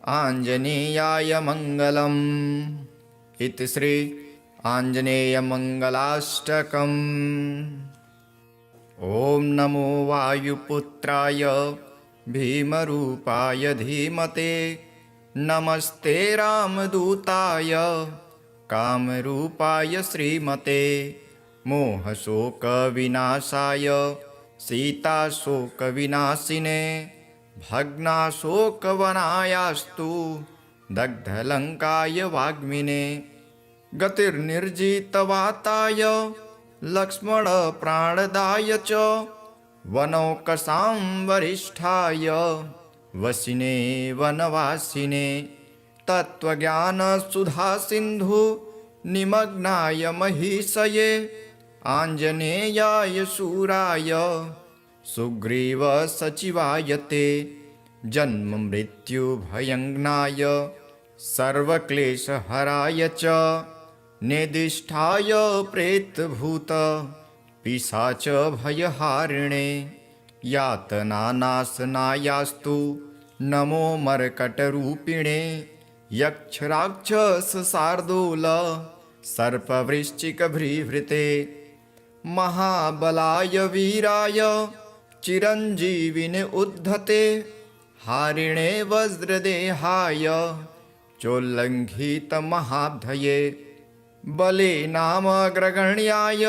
आञ्जनेयाय मङ्गलम्। इति श्री आञ्जनेयमङ्गलाष्टकम्। ॐ नमो वायुपुत्राय भीमरूपाय धीमते नमस्ते रामदूताय कामरूपाय श्रीमते। मोहशोकविनाशाय सीताशोकविनाशिने भग्नाशोकवनायास्तु दग्धलङ्काय वाग्मिने। गतिर्निर्जितवाताय लक्ष्मणप्राणदाय च वनौकसां वरिष्ठाय वसिने वनवासिने। तत्त्वज्ञानसुधासिन्धु निमग्नाय महीषये आञ्जनेयाय शूराय सुग्रीवसचिवाय ते। जन्ममृत्युभयङ्नाय सर्वक्लेशहराय च निदिष्ठाय प्रेतभूत पिशाच भयहारिणे। यातनानाशनायास्तु नमो मर्कटरूपिणे। यक्षराक्षसशार्दूल सर्पवृश्चिकभृभृते। महाबलाय वीराय चिरञ्जीविने उद्धते हारिणे वज्रदेहाय चोल्लङ्घितमहाब्धये। बले नामग्रगण्याय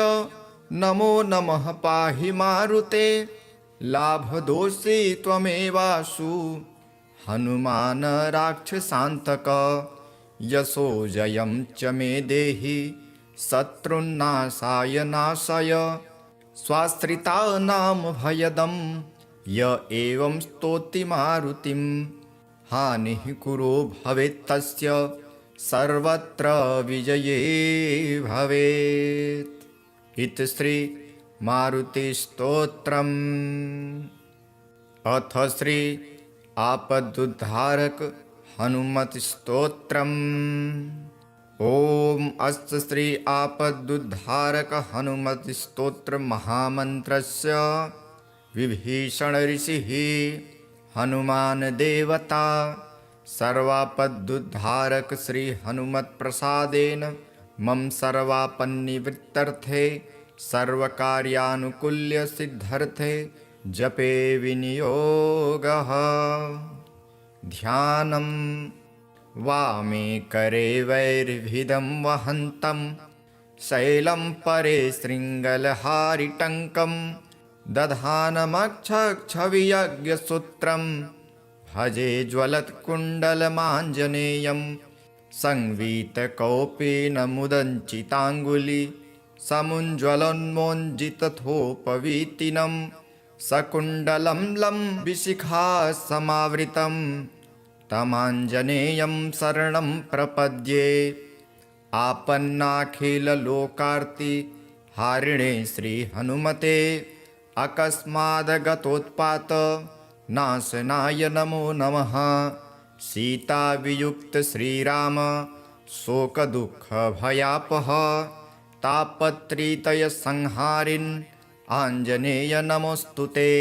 नमो नमः पाहि मारुते। लाभदोषी त्वमेवासु हनुमान राक्षसान्तक। यशो जयं च मे देहि शत्रुन्नाशाय नाशय। स्वाश्रितानां भयदं य एवं स्तौति मारुतिं। हानिः कुरो भवेत्तस्य सर्वत्र विजये भवेत्। इति श्री मारुतिस्तोत्रम्। अथ श्री आपदुद्धारक हनुमत् स्तोत्रम्। ॐ अस्य श्री आपदुद्धारक हनुमत् स्तोत्र महामन्त्रस्य विभीषण ऋषिः हनुमान देवता सर्वापदुद्धारक श्री हनुमत् प्रसादेन मम सर्वापन्निवृत्तर्थे सर्वकार्यानुकूल्य सिद्धर्थे जपे विनियोगः। ध्यानं वामे करे वैर्भिदं वहन्तं शैलं परे शृङ्गलहारिटङ्कं दधानमक्षक्षवियज्ञसूत्रं भजे ज्वलत्कुण्डलमाञ्जनेयं संवीतकौपेन मुदञ्चिताङ्गुली समुज्ज्वलोन्मोञ्जितथोपवीतिनं सकुण्डलं लम्बिशिखा समावृतं तमाञ्जनेयं शरणं प्रपद्ये। आपन्नाखिललोकार्ति हारिणे श्रीहनुमते अकस्मादगतोत्पात नाशनाय नमो नमः। सीतावियुक्त श्रीराम शोकदुःखभयापः तापत्रितयसंहारिन् आञ्जनेय नमोऽस्तुते।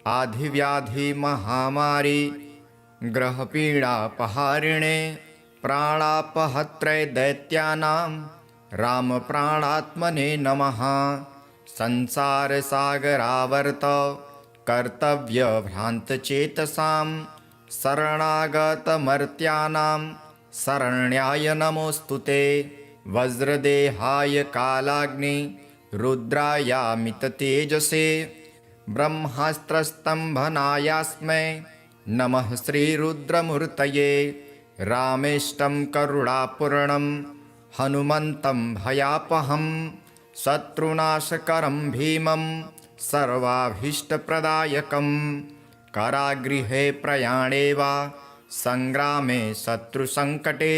आधिव्याधिमहामारी ग्रहपीडापहारिणे प्राणापहत्रे दैत्यानां रामप्राणात्मने नमः। संसारसागरावर्त कर्तव्यभ्रान्तचेतसां शरणागतमर्त्यानां शरण्याय नमोऽस्तुते। वज्रदेहाय कालाग्नि रुद्रायामिततेजसे ब्रह्मास्त्रस्तम्भनायास्मै नमः श्रीरुद्रमूर्तये। रामेष्टं करुणापूर्णं हनुमन्तं भयापहं शत्रुनाशकरं भीमं सर्वाभीष्टप्रदायकं। कारागृहे प्रयाणे वा संग्रामे शत्रुसङ्कटे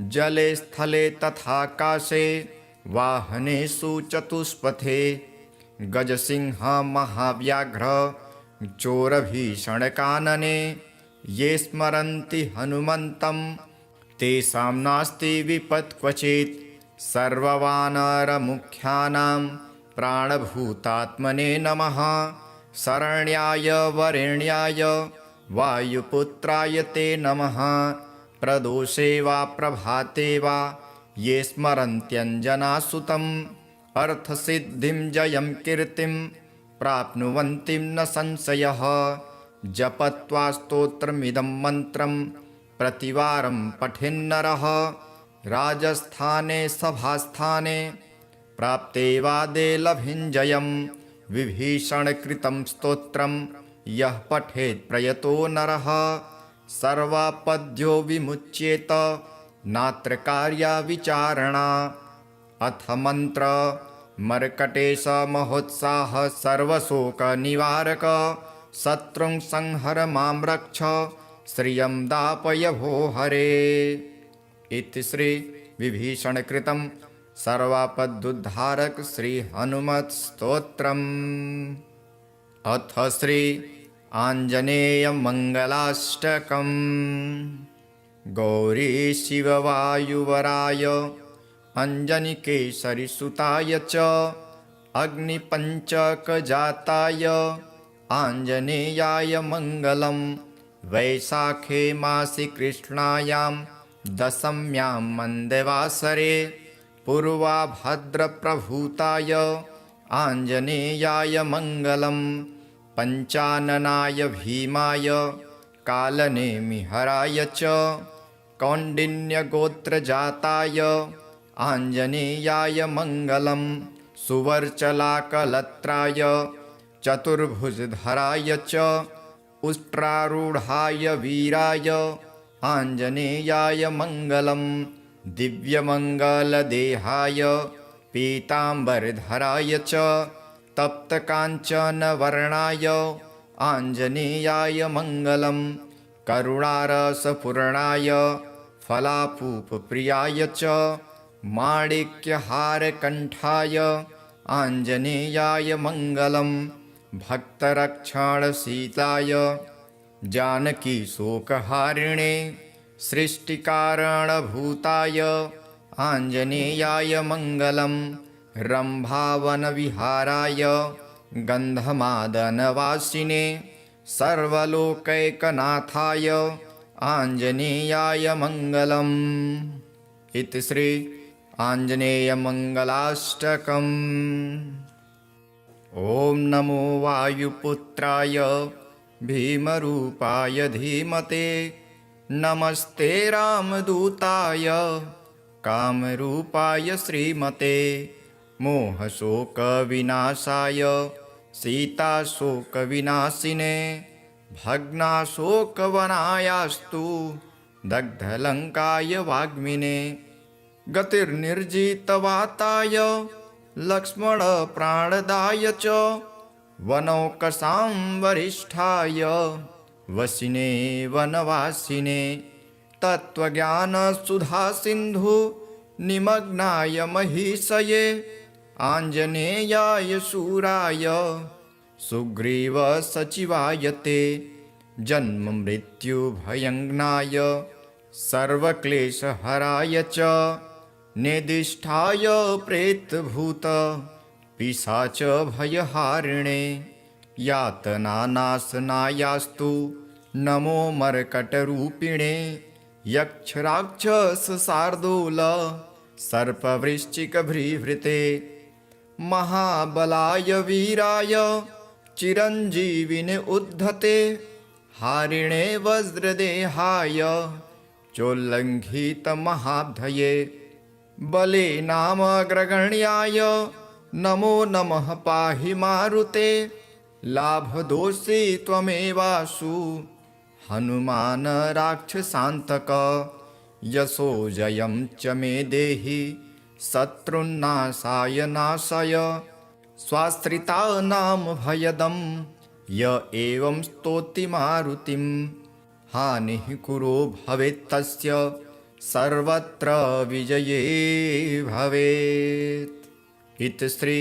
जले स्थले तथाकाशे वाहनेषु चतुष्पथे गजसिंह महाव्याघ्र चोरभीषणकानने ये स्मरन्ति हनुमन्तं तेषां नास्ति विपत् क्वचित्। सर्ववानरमुख्यानां प्राणभूतात्मने नमः। शरण्याय वरेण्याय वायुपुत्राय ते नमः। प्रदोषे वा प्रभाते वा ये स्मरन्त्यञ्जनासुतम् अर्थसिद्धिं जयं कीर्तिं प्राप्नुवन्ति न संशयः। जपत्वा स्तोत्रमिदं मन्त्रं प्रतिवारं पठेन्नरः राजस्थाने सभास्थाने प्राप्ते वादे लभिञ्जयं। विभीषणकृतं स्तोत्रं यः पठेत् प्रयतो नरः सर्वापद्यो विमुच्येत नात्र कार्या विचारणा। अथ मन्त्र मर्कटेश महोत्साह सर्वशोकनिवारक शत्रुं संहर मां रक्ष श्रियं दापय भो हरे। इति श्री विभीषणकृतं सर्वापदुद्धारक श्री हनुमत् स्तोत्रम्। अथ श्री आञ्जनेय मंगलाष्टकम्। गौरी शिववायुवराय अंजनिकेसरिसुताय च अग्निपञ्चकजाताय आञ्जनेयाय मङ्गलम्। वैशाखे मासि कृष्णायां दशम्यां मन्दवासरे पूर्वाभद्रप्रभूताय आञ्जनेयाय मङ्गलम्। पञ्चाननाय भीमाय कालनेमिहराय च कौण्डिन्यगोत्रजाताय आञ्जनेयाय मङ्गलम्। सुवर्चलाकलत्राय चतुर्भुजधराय च उष्ट्रारूढाय वीराय आञ्जनेयाय मङ्गलम्। दिव्यमङ्गलदेहाय पीताम्बरधराय च तप्तकाञ्चनवर्णाय आञ्जनेयाय मङ्गलम्। करुणारसपूर्णाय फलापूपप्रियाय च माणिक्यहारकण्ठाय आञ्जनेयाय मङ्गलम्। भक्तरक्षणशीलाय जानकीशोकहारिणे सृष्टिकारणभूताय आञ्जनेयाय मङ्गलम्। रम्भावनविहाराय गन्धमादनवासिने सर्वलोकैकनाथाय आञ्जनेयाय मङ्गलम्। इति श्री आञ्जनेयमङ्गलाष्टकम्। ॐ नमो वायुपुत्राय भीमरूपाय धीमते नमस्ते रामदूताय कामरूपाय श्रीमते मोहशोकविनाशाय सीताशोकविनाशिने भग्नाशोकवनायास्तु दग्धलङ्काय वाग्मिने गतिर्निर्जितवाताय लक्ष्मणप्राणदाय च वनौकसां वरिष्ठाय वसिने वनवासिने तत्त्वज्ञानसुधासिन्धु निमग्नाय महीषये आञ्जनेयाय शूराय सुग्रीवसचिवाय ते जन्ममृत्युभयङ्नाय सर्वक्लेशहराय च नेदिष्ठाय प्रेतभूत पिशाच भयहारिणे यातनानाशनायास्तु नमो मर्कटरूपिणे यक्षराक्षसशार्दूल सर्पवृश्चिकभृभृते महाबलाय वीराय चिरञ्जीविने उद्धते हारिणे वज्रदेहाय चोल्लङ्घितमहाब्धये बले नामग्रगण्याय नमो नमः पाहि मारुते लाभदोषी त्वमेवासु हनुमान राक्षसान्तक यशो जयं च मे देहि शत्रुन्नाशाय नाशय स्वाश्रितानां भयदं य एवं स्तोति मारुतिं हानिः कुरो भवेत्तस्य सर्वत्र विजये भवेत्। इति श्री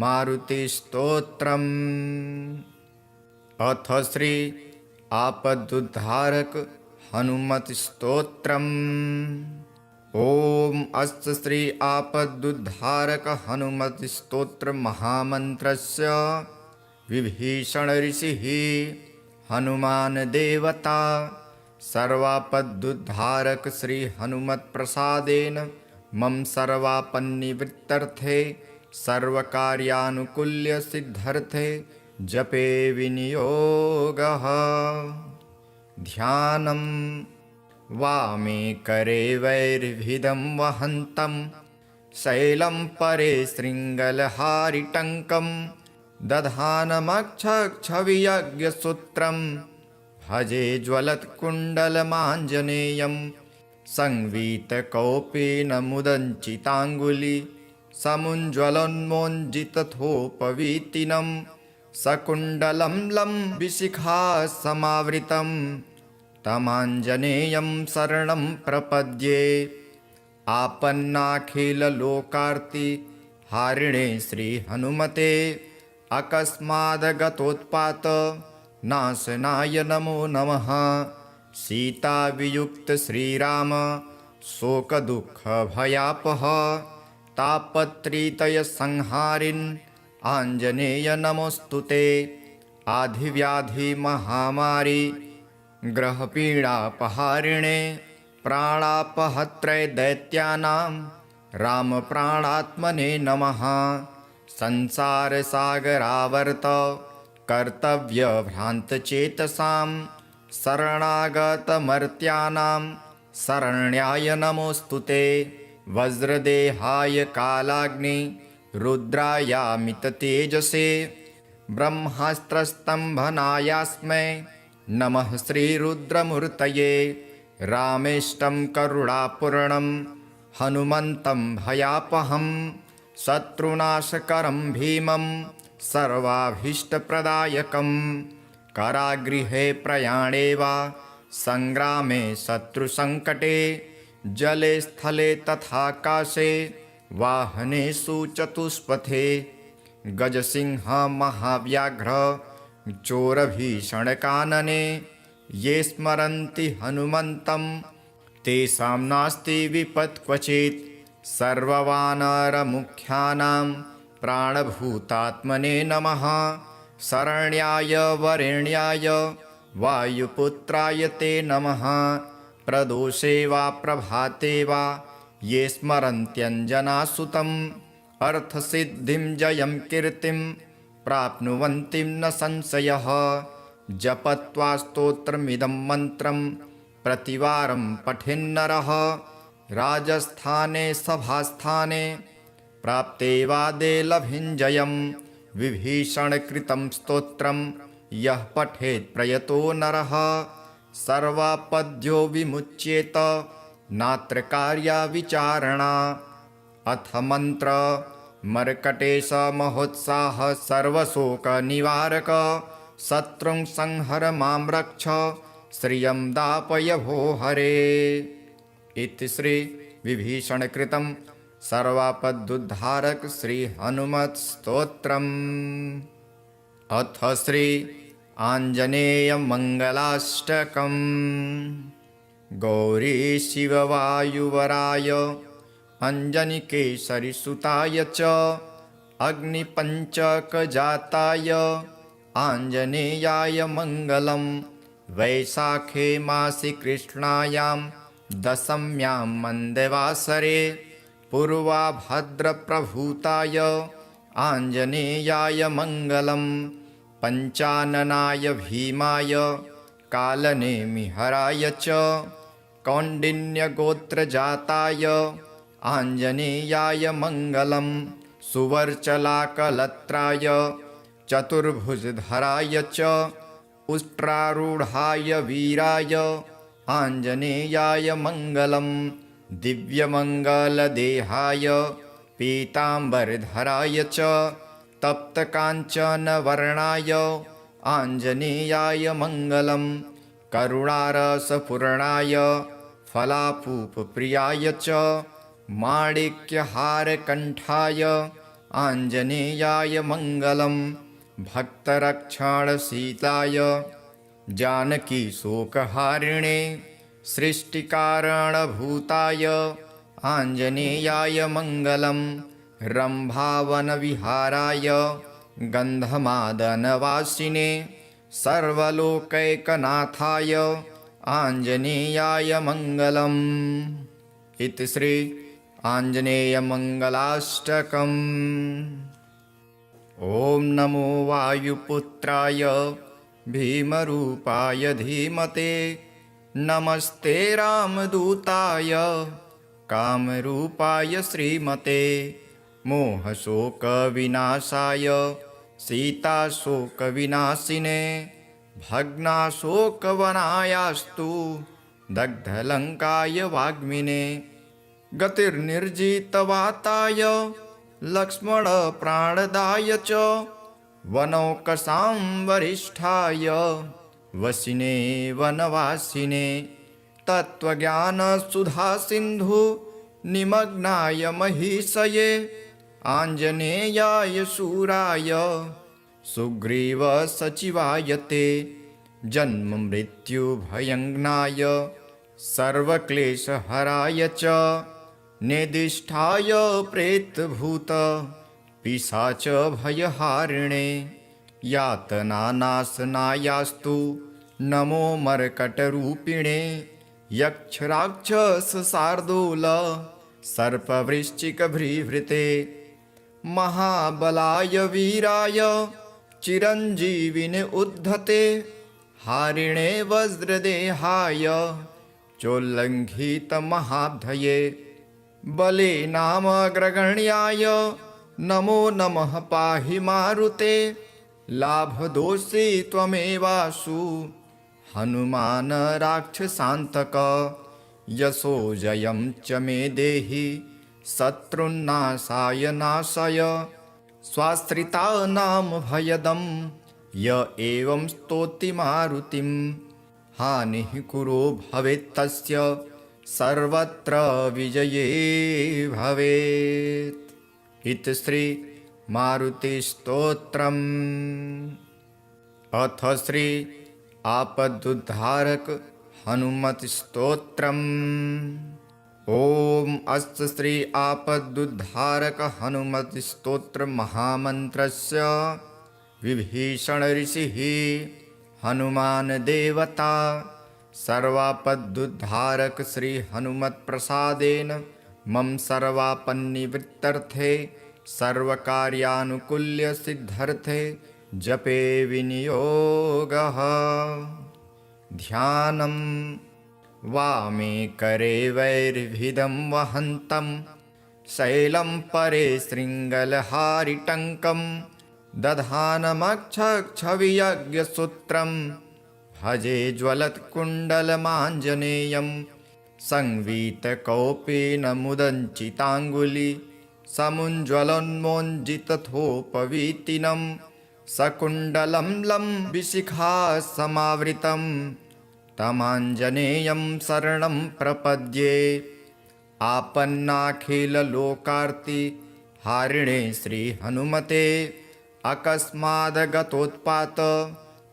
मारुतिस्तोत्रम्। अथ श्री आपदुद्धारक हनुमत्स्तोत्रम्। ॐ अस्य श्री आपदुद्धारक हनुमत्स्तोत्र महामन्त्रस्य विभीषण ऋषिः हनुमान देवता सर्वापदुद्धारक श्री हनुमत्प्रसादेन मम सर्वापन्निवृत्तर्थे सर्वकार्यानुकूल्य सिद्धर्थे जपे विनियोगः। ध्यानं वामे करे वैर्भिदं वहन्तं शैलं परे शृङ्गलहारिटङ्कं दधानमक्षक्षवियज्ञसूत्रं भजे ज्वलत्कुण्डलमाञ्जनेयं संवीतकौपीनमुदञ्चिताङ्गुली समुज्ज्वलोन्मोञ्जितथोपवीतिनं सकुण्डलं लम्बिशिखासमावृतं तमाञ्जनेयं शरणं प्रपद्ये। आपन्नाखिललोकार्ति हारिणे श्रीहनुमते अकस्मादगतोत्पात नाशनाय नमो नमः। सीतावियुक्त श्रीराम शोकदुःखभयापः तापत्रितयसंहारिन् आञ्जनेय नमोऽस्तु ते। आधिव्याधिमहामारी ग्रहपीडापहारिणे प्राणापहत्रे दैत्यानां रामप्राणात्मने नमः। संसारसागरावर्त कर्तव्यभ्रान्तचेतसां शरणागतमर्त्यानां शरण्याय नमोऽस्तु ते। वज्रदेहाय कालाग्नि रुद्रायामिततेजसे ब्रह्मास्त्रस्तम्भनायास्मै नमः श्रीरुद्रमूर्तये। रामेष्टं करुणापूर्णं हनुमन्तं भयापहं शत्रुनाशकरं भीमं सर्वाभीष्टप्रदायकं। कारागृहे प्रयाणे वा सङ्ग्रामे शत्रुसङ्कटे जले स्थले तथाकाशे वाहनेषु चतुष्पथे गजसिंह महाव्याघ्र चोरभीषणकानने ये स्मरन्ति हनुमन्तं तेषां नास्ति विपत् क्वचित्। सर्ववानरमुख्यानां प्राणभूतात्मने नमः। शरण्याय वरेण्याय वायुपुत्राय ते नमः। प्रदोषे वा प्रभाते वा ये स्मरन्त्यञ्जनासुतम् अर्थसिद्धिं जयं कीर्तिं प्राप्नुवन्ति न संशयः। जपत्वा स्तोत्रमिदं मन्त्रं प्रतिवारं पठेन्नरः राजस्थाने सभास्थाने प्राप्ते वादे लभिञ्जयं। विभीषणकृतं स्तोत्रं यः पठेत् प्रयतो नरः सर्वापद्यो विमुच्येत नात्र कार्या विचारणा। अथ मंत्र मर्कटेश महोत्साह सर्वशोकनिवारक शत्रुं संहर मां रक्ष श्रियं दापय भो हरे। इति श्री विभीषणकृतं सर्वापदुद्धारक श्री हनुमत् स्तोत्रम्। अथ श्री आञ्जनेय मंगलाष्टकम्। गौरी शिववायुवराय अञ्जनिकेसरिसुताय च अग्निपञ्चकजाताय आञ्जनेयाय मङ्गलं। वैशाखे मासि कृष्णायां दशम्यां मन्दवासरे पूर्वाभद्रप्रभूताय आञ्जनेयाय मङ्गलं। पञ्चाननाय भीमाय कालनेमिहराय च कौण्डिन्यगोत्रजाताय आञ्जनेयाय मङ्गलं। सुवर्चलाकलत्राय चतुर्भुजधराय च उष्ट्रारूढाय वीराय आञ्जनेयाय मङ्गलं। दिव्यमङ्गलदेहाय पीताम्बरधराय च तप्तकाञ्चनवर्णाय आञ्जनेयाय मङ्गलं। करुणारसपूर्णाय फलापूपप्रियाय च माणिक्यहारकण्ठाय आञ्जनेयाय मङ्गलं। भक्तरक्षणशीलाय जानकीशोकहारिणे सृष्टिकारणभूताय आञ्जनेयाय मङ्गलं। रम्भावनविहाराय गन्धमादनवासिने सर्वलोकैकनाथाय आञ्जनेयाय मङ्गलम्। इति श्री आञ्जनेयमङ्गलाष्टकम्। ॐ नमो वायुपुत्राय भीमरूपाय धीमते नमस्ते रामदूताय कामरूपाय श्रीमते। मोहशोकविनाशाय सीताशोकविनाशिने भग्नाशोकवनायास्तु दग्धलङ्काय वाग्मिने। गतिर्निर्जितवाताय लक्ष्मणप्राणदाय च वनौकसां वरिष्ठाय वसिने वनवासिने। तत्त्वज्ञानसुधासिन्धु निमग्नाय महीषये आञ्जनेयाय शूराय सुग्रीवसचिवाय ते। जन्ममृत्युभयङ्नाय सर्वक्लेशहराय च नेदिष्ठाय प्रेतभूत पिशाचभयहारिणे। यातनानाशनायास्तु नमो मर्कटरूपिणे। यक्षराक्षसशार्दूल सर्पवृश्चिकभृभृते। महाबलाय वीराय चिरञ्जीविने उद्धते। हारिणे वज्रदेहाय चोल्लङ्घितमहाब्धये। बले नामग्रगण्याय नमो नमः पाहि मारुते। लाभदोषी त्वमेवासु हनुमान राक्षसान्तक। यशो जयं च मे देहि शत्रुन्नाशाय नाशय। स्वाश्रितानां भयदं य एवं स्तौति मारुतिं। हानिः कुरो भवेत्तस्य सर्वत्र विजये भवेत्। इति श्री मारुतिस्तोत्रम्। अथ श्री आपदुद्धारक हनुमत् स्तोत्रम्। ॐ अस्य श्री आपदुद्धारक हनुमत् स्तोत्र महामन्त्रस्य विभीषण ऋषिः हनुमान देवता सर्वापदुद्धारक श्री हनुमत् प्रसादेन मम सर्वापन्निवृत्तर्थे सर्वकार्यानुकूल्य सिद्धर्थे जपे विनियोगः। ध्यानम् वामे करे वैर्भिदं वहन्तं शैलं परे शृङ्गलहारिटङ्कं दधानमक्षक्षवियज्ञसूत्रं भजे ज्वलत्कुण्डलमाञ्जनेयं संवीतकौपेन मुदञ्चिताङ्गुली समुज्ज्वलोन्मोञ्जितथोपवीतिनं सकुण्डलं लम्बिशिखा समावृतं तमाञ्जनेयं शरणं प्रपद्ये। आपन्नाखिललोकार्ति हारिणे श्रीहनुमते अकस्मादगतोत्पात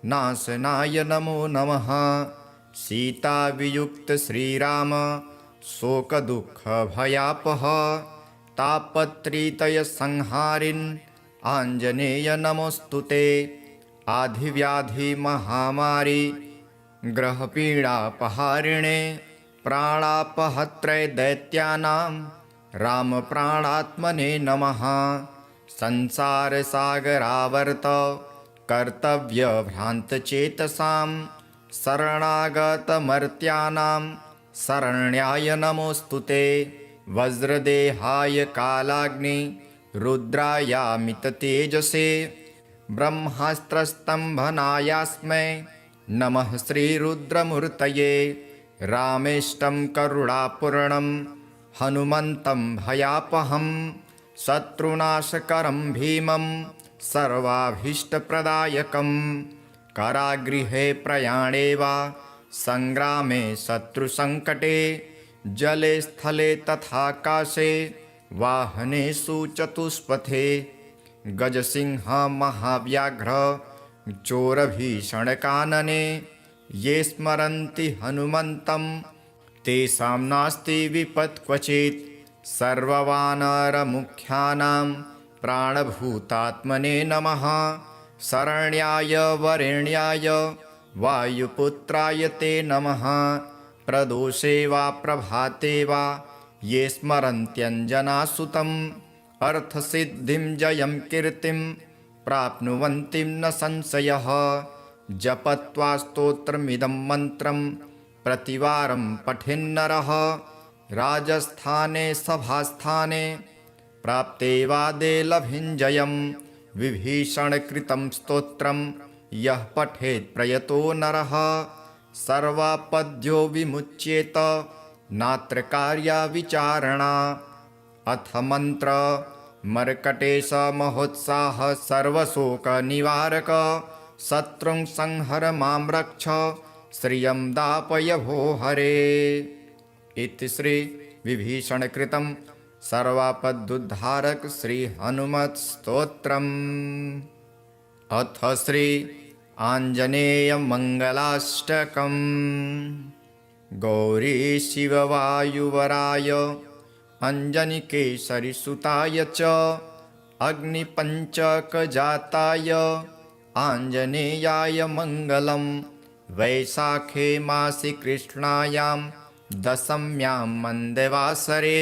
नाशनाय नमो नमः। सीतावियुक्त श्रीराम शोकदुःखभयापः तापत्रितयसंहारिन् आञ्जनेय नमोऽस्तुते। आधिव्याधिमहामारी ग्रहपीडापहारिणे प्राणापहत्रे दैत्यानां रामप्राणात्मने नमः। संसारसागरावर्त कर्तव्यभ्रान्तचेतसां शरणागतमर्त्यानां शरण्याय नमोऽस्तुते। वज्रदेहाय कालाग्नि रुद्रायामिततेजसे ब्रह्मास्त्रस्तम्भनायास्मै नमः श्रीरुद्रमूर्तये। रामेष्टं करुणापूर्णं हनुमन्तं भयापहं शत्रुनाशकरं भीमं सर्वाभीष्टप्रदायकं। कारागृहे प्रयाणे वा सङ्ग्रामे शत्रुसङ्कटे जले स्थले तथाकाशे वाहनेषु चतुष्पथे गजसिंह महाव्याघ्र चोरभीषणकानने ये स्मरन्ति हनुमन्तं तेषां नास्ति विपत् क्वचित्। सर्ववानरमुख्यानां प्राणभूतात्मने नमः। शरण्याय वरेण्याय वायुपुत्राय ते नमः। प्रदोषे वा प्रभाते वा ये स्मरन्त्यञ्जनासुतम् अर्थसिद्धिं जयं कीर्तिं प्राप्नुवन्ति न संशयः। जपत्वा स्तोत्रमिदं मन्त्रं प्रतिवारं पठेन्नरः राजस्थाने सभास्थाने प्राप्ते वादे लभिञ्जयं। विभीषणकृतं स्तोत्रं यः पठेत् प्रयतो नरः सर्वापद्यो विमुच्येत नात्र कार्या विचारणा। अथ मन्त्र मर्कटेश महोत्साह सर्वशोकनिवारक शत्रुं संहर मां रक्ष श्रियं दापय भो हरे। इति श्री विभीषणकृतं सर्वापदुद्धारक श्री हनुमत् स्तोत्रम्। अथ श्री आञ्जनेय मङ्गलाष्टकम्। गौरी शिववायुवराय अञ्जनिकेसरिसुताय च अग्निपञ्चकजाताय आञ्जनेयाय मङ्गलं। वैशाखे मासि कृष्णायां दशम्यां मन्दवासरे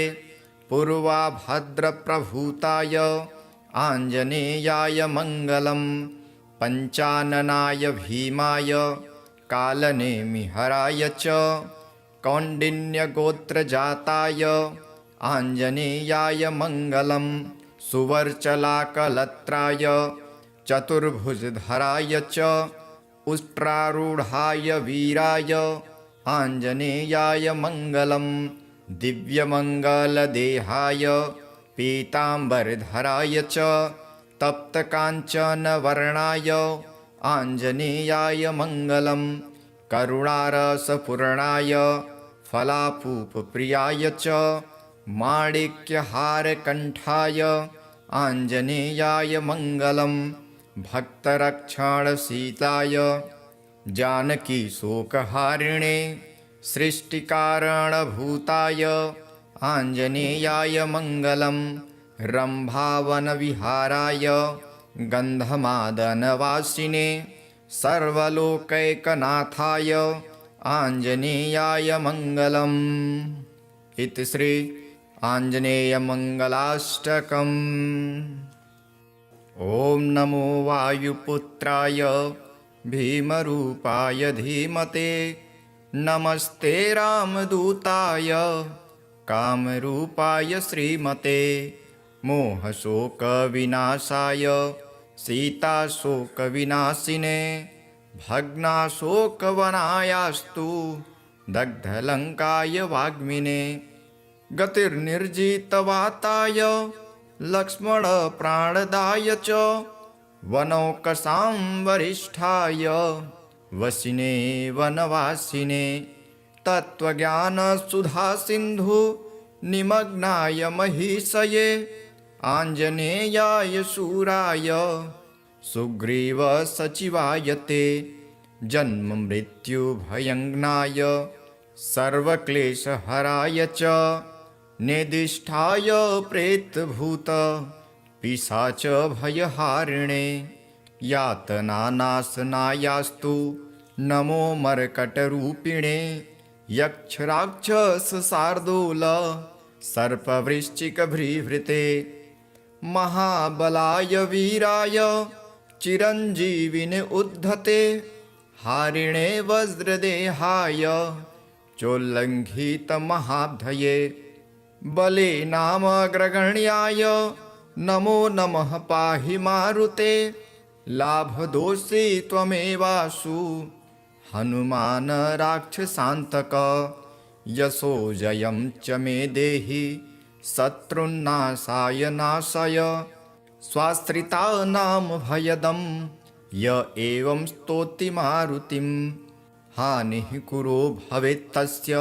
पूर्वाभद्रप्रभूताय आञ्जनेयाय मङ्गलं। पञ्चाननाय भीमाय कालनेमिहराय च कौण्डिन्यगोत्रजाताय आञ्जनेयाय मङ्गलं। सुवर्चलाकलत्राय चतुर्भुजधराय च उष्ट्रारूढाय वीराय आञ्जनेयाय मङ्गलं। दिव्यमङ्गलदेहाय पीताम्बरधराय च तप्तकाञ्चनवर्णाय आञ्जनेयाय मङ्गलं। करुणारसपूर्णाय फलापूपप्रियाय च माणिक्यहारकण्ठाय आञ्जनेयाय मङ्गलं। भक्तरक्षणशीलाय जानकीशोकहारिणे सृष्टिकारणभूताय आञ्जनेयाय मङ्गलं रम्भावनविहाराय गन्धमादनवासिने सर्वलोकैकनाथाय आञ्जनेयाय मङ्गलम्। इति श्री आञ्जनेयमङ्गलाष्टकम्। ॐ नमो वायुपुत्राय भीमरूपाय धीमते नमस्ते रामदूताय कामरूपाय श्रीमते मोहशोकविनाशाय सीताशोकविनाशिने भग्नाशोकवनायास्तु दग्धलङ्काय वाग्मिने गतिर्निर्जितवाताय लक्ष्मणप्राणदाय च वनौकसां वरिष्ठाय वसिने वनवासिने तत्त्वज्ञानसुधासिन्धु निमग्नाय महीषये आञ्जनेयाय शूराय सुग्रीवसचिवाय ते जन्ममृत्युभयङ्नाय सर्वक्लेशहराय च निदिष्ठाय प्रेतभूत पिशाच भयहारिणे यातनानाशनायास्तु नमो मर्कटरूपिणे यक्षराक्षसशार्दूल सर्पवृश्चिकभ्रीभृते महाबलाय वीराय चिरञ्जीविने उद्धते हारिणे वज्रदेहाय चोल्लङ्घितमहाब्धये बले नामग्रगण्याय नमो नमः पाहि मारुते लाभदोषी त्वमेवासु हनुमान राक्षसान्तक यशो जयं च मे देहि शत्रुन्नाशाय नाशय स्वाश्रितानां भयदं य एवं स्तौति मारुतिं हानिः कुरो भवेत्तस्य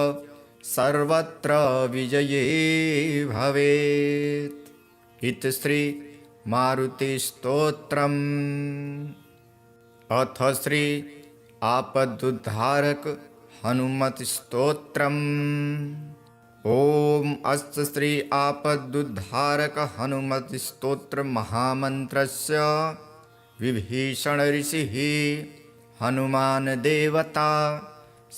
सर्वत्र विजये भवेत्। इति श्री मारुतिस्तोत्रम्। अथ श्री आपदुद्धारक हनुमत्स्तोत्रम्। ॐ अस्य श्री आपदुद्धारक हनुमत्स्तोत्र महामन्त्रस्य विभीषण ऋषिः हनुमान देवता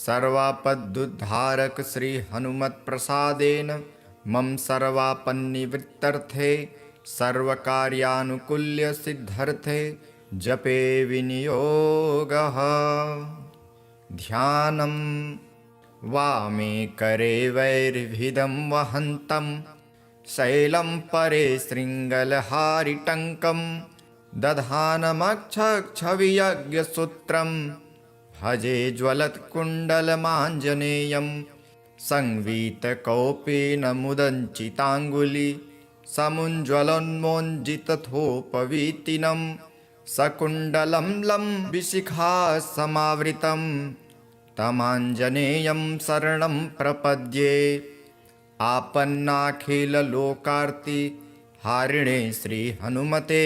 सर्वापदुद्धारक श्री हनुमत्प्रसादेन मम सर्वापन्निवृत्तर्थे सर्वकार्यानुकूल्य सिद्धर्थे जपे विनियोगः। ध्यानं वामे करे वैर्भिदं वहन्तं शैलं परे शृङ्गलहारिटङ्कं दधानमक्षक्षवियज्ञसूत्रं भजे ज्वलत्कुण्डलमाञ्जनेयं संवीतकौपेन मुदञ्चिताङ्गुली समुज्ज्वलोन्मोञ्जितथोपवीतिनं सकुण्डलं लम्बिशिखा समावृतं तमाञ्जनेयं शरणं प्रपद्ये। आपन्नाखिललोकार्ति हारिणे श्रीहनुमते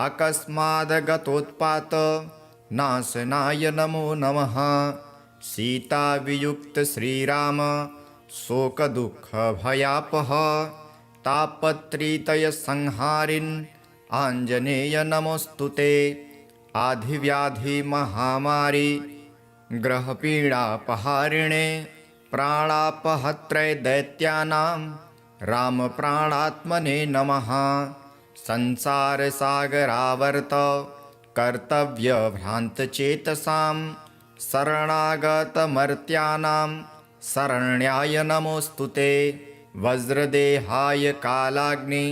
अकस्मादगतोत्पात नाशनाय नमो नमः। सीतावियुक्त श्रीराम शोकदुःखभयापः तापत्रितयसंहारिन् आञ्जनेय नमोऽस्तुते। आधिव्याधिमहामारी ग्रहपीडापहारिणे प्राणापहत्रे दैत्यानां रामप्राणात्मने नमः। संसारसागरावर्त कर्तव्यभ्रान्तचेतसां शरणागतमर्त्यानां शरण्याय नमोऽस्तुते। वज्रदेहाय कालाग्नि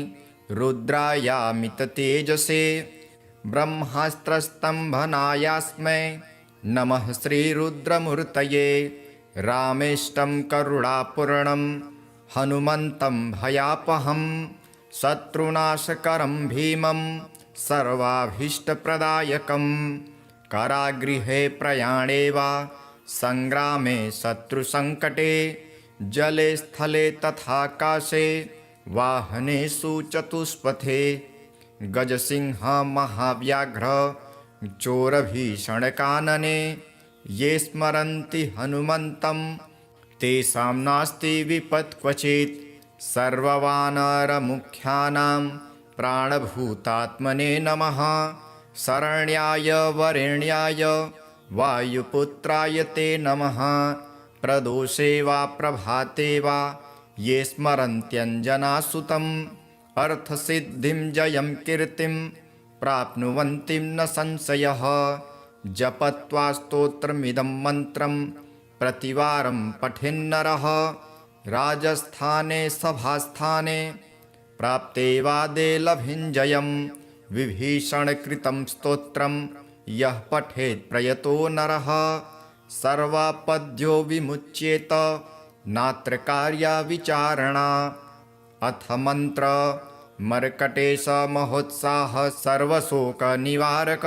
रुद्रायामिततेजसे ब्रह्मास्त्रस्तम्भनायास्मै नमः श्रीरुद्रमूर्तये। रामेष्टं करुणापूर्णं हनुमन्तं भयापहं शत्रुनाशकरं भीमं सर्वाभीष्टप्रदायकं कारागृहे प्रयाणे वा संग्रामे शत्रुसङ्कटे जले स्थले तथाकाशे वाहनेषु चतुष्पथे गजसिंह महाव्याघ्र चोरभीषणकानने ये स्मरन्ति हनुमन्तं तेषां नास्ति विपत् क्वचित् सर्ववानरमुख्यानां प्राणभूतात्मने नमः। शरण्याय वरेण्याय वायुपुत्राय ते नमः। प्रदोषे वा प्रभाते वा ये स्मरन्त्यञ्जनासुतम् अर्थसिद्धिं जयं कीर्तिं प्राप्नुवन्ति न संशयः। जपत्वा स्तोत्रमिदं मन्त्रं प्रतिवारं पठेन्नरः राजस्थाने सभास्थाने प्राप्ते वादे लभिञ्जयं। विभीषणकृतं स्तोत्रं यः पठेत् प्रयतो नरः सर्वापद्यो विमुच्येत नात्र कार्या विचारणा। अथ मन्त्र मर्कटेश महोत्साह सर्वशोकनिवारक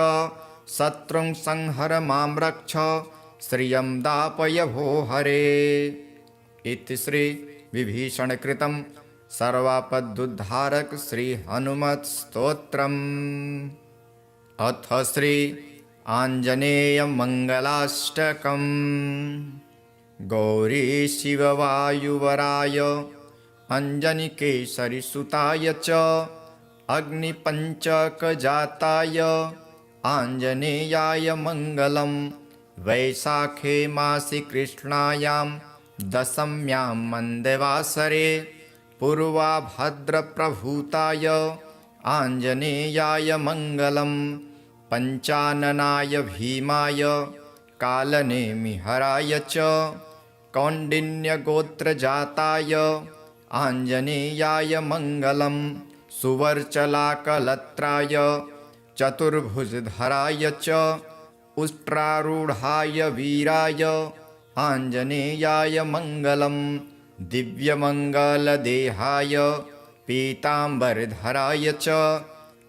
शत्रुं संहर मां रक्ष श्रियं दापय भो हरे। इति श्री विभीषणकृतं सर्वापदुद्धारक श्री हनुमत् स्तोत्रम्। अथ श्री आञ्जनेय मंगलाष्टकम्। गौरी शिववायुवराय अञ्जनिकेसरिसुताय च अग्निपञ्चकजाताय आञ्जनेयाय मङ्गलम्। वैशाखे मासि कृष्णायां दशम्यां मन्दवासरे पूर्वाभद्रप्रभूताय आञ्जनेयाय मङ्गलम्। पञ्चाननाय भीमाय कालनेमिहराय च कौण्डिन्यगोत्रजाताय आञ्जनेयाय मङ्गलम्। सुवर्चलाकलत्राय चतुर्भुजधराय च उष्ट्रारूढाय वीराय आञ्जनेयाय मङ्गलम्। दिव्यमङ्गलदेहाय पीताम्बरधराय च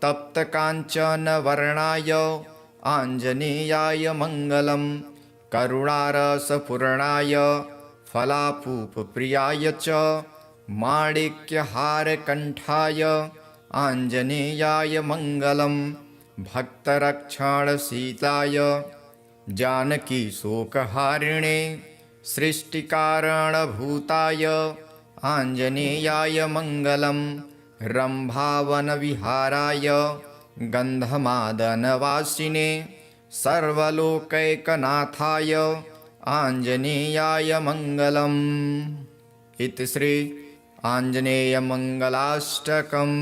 तप्तकाञ्चनवर्णाय आञ्जनेयाय मङ्गलम्। करुणारसपूर्णाय फलापूपप्रियाय च माणिक्यहारकण्ठाय आञ्जनेयाय मङ्गलम्। भक्तरक्षणशीलाय जानकीशोकहारिणे सृष्टिकारणभूताय आञ्जनेयाय मङ्गलम्। रम्भावनविहाराय गन्धमादनवासिने सर्वलोकैकनाथाय आञ्जनेयाय मङ्गलम्। इति श्री आञ्जनेयमङ्गलाष्टकम्।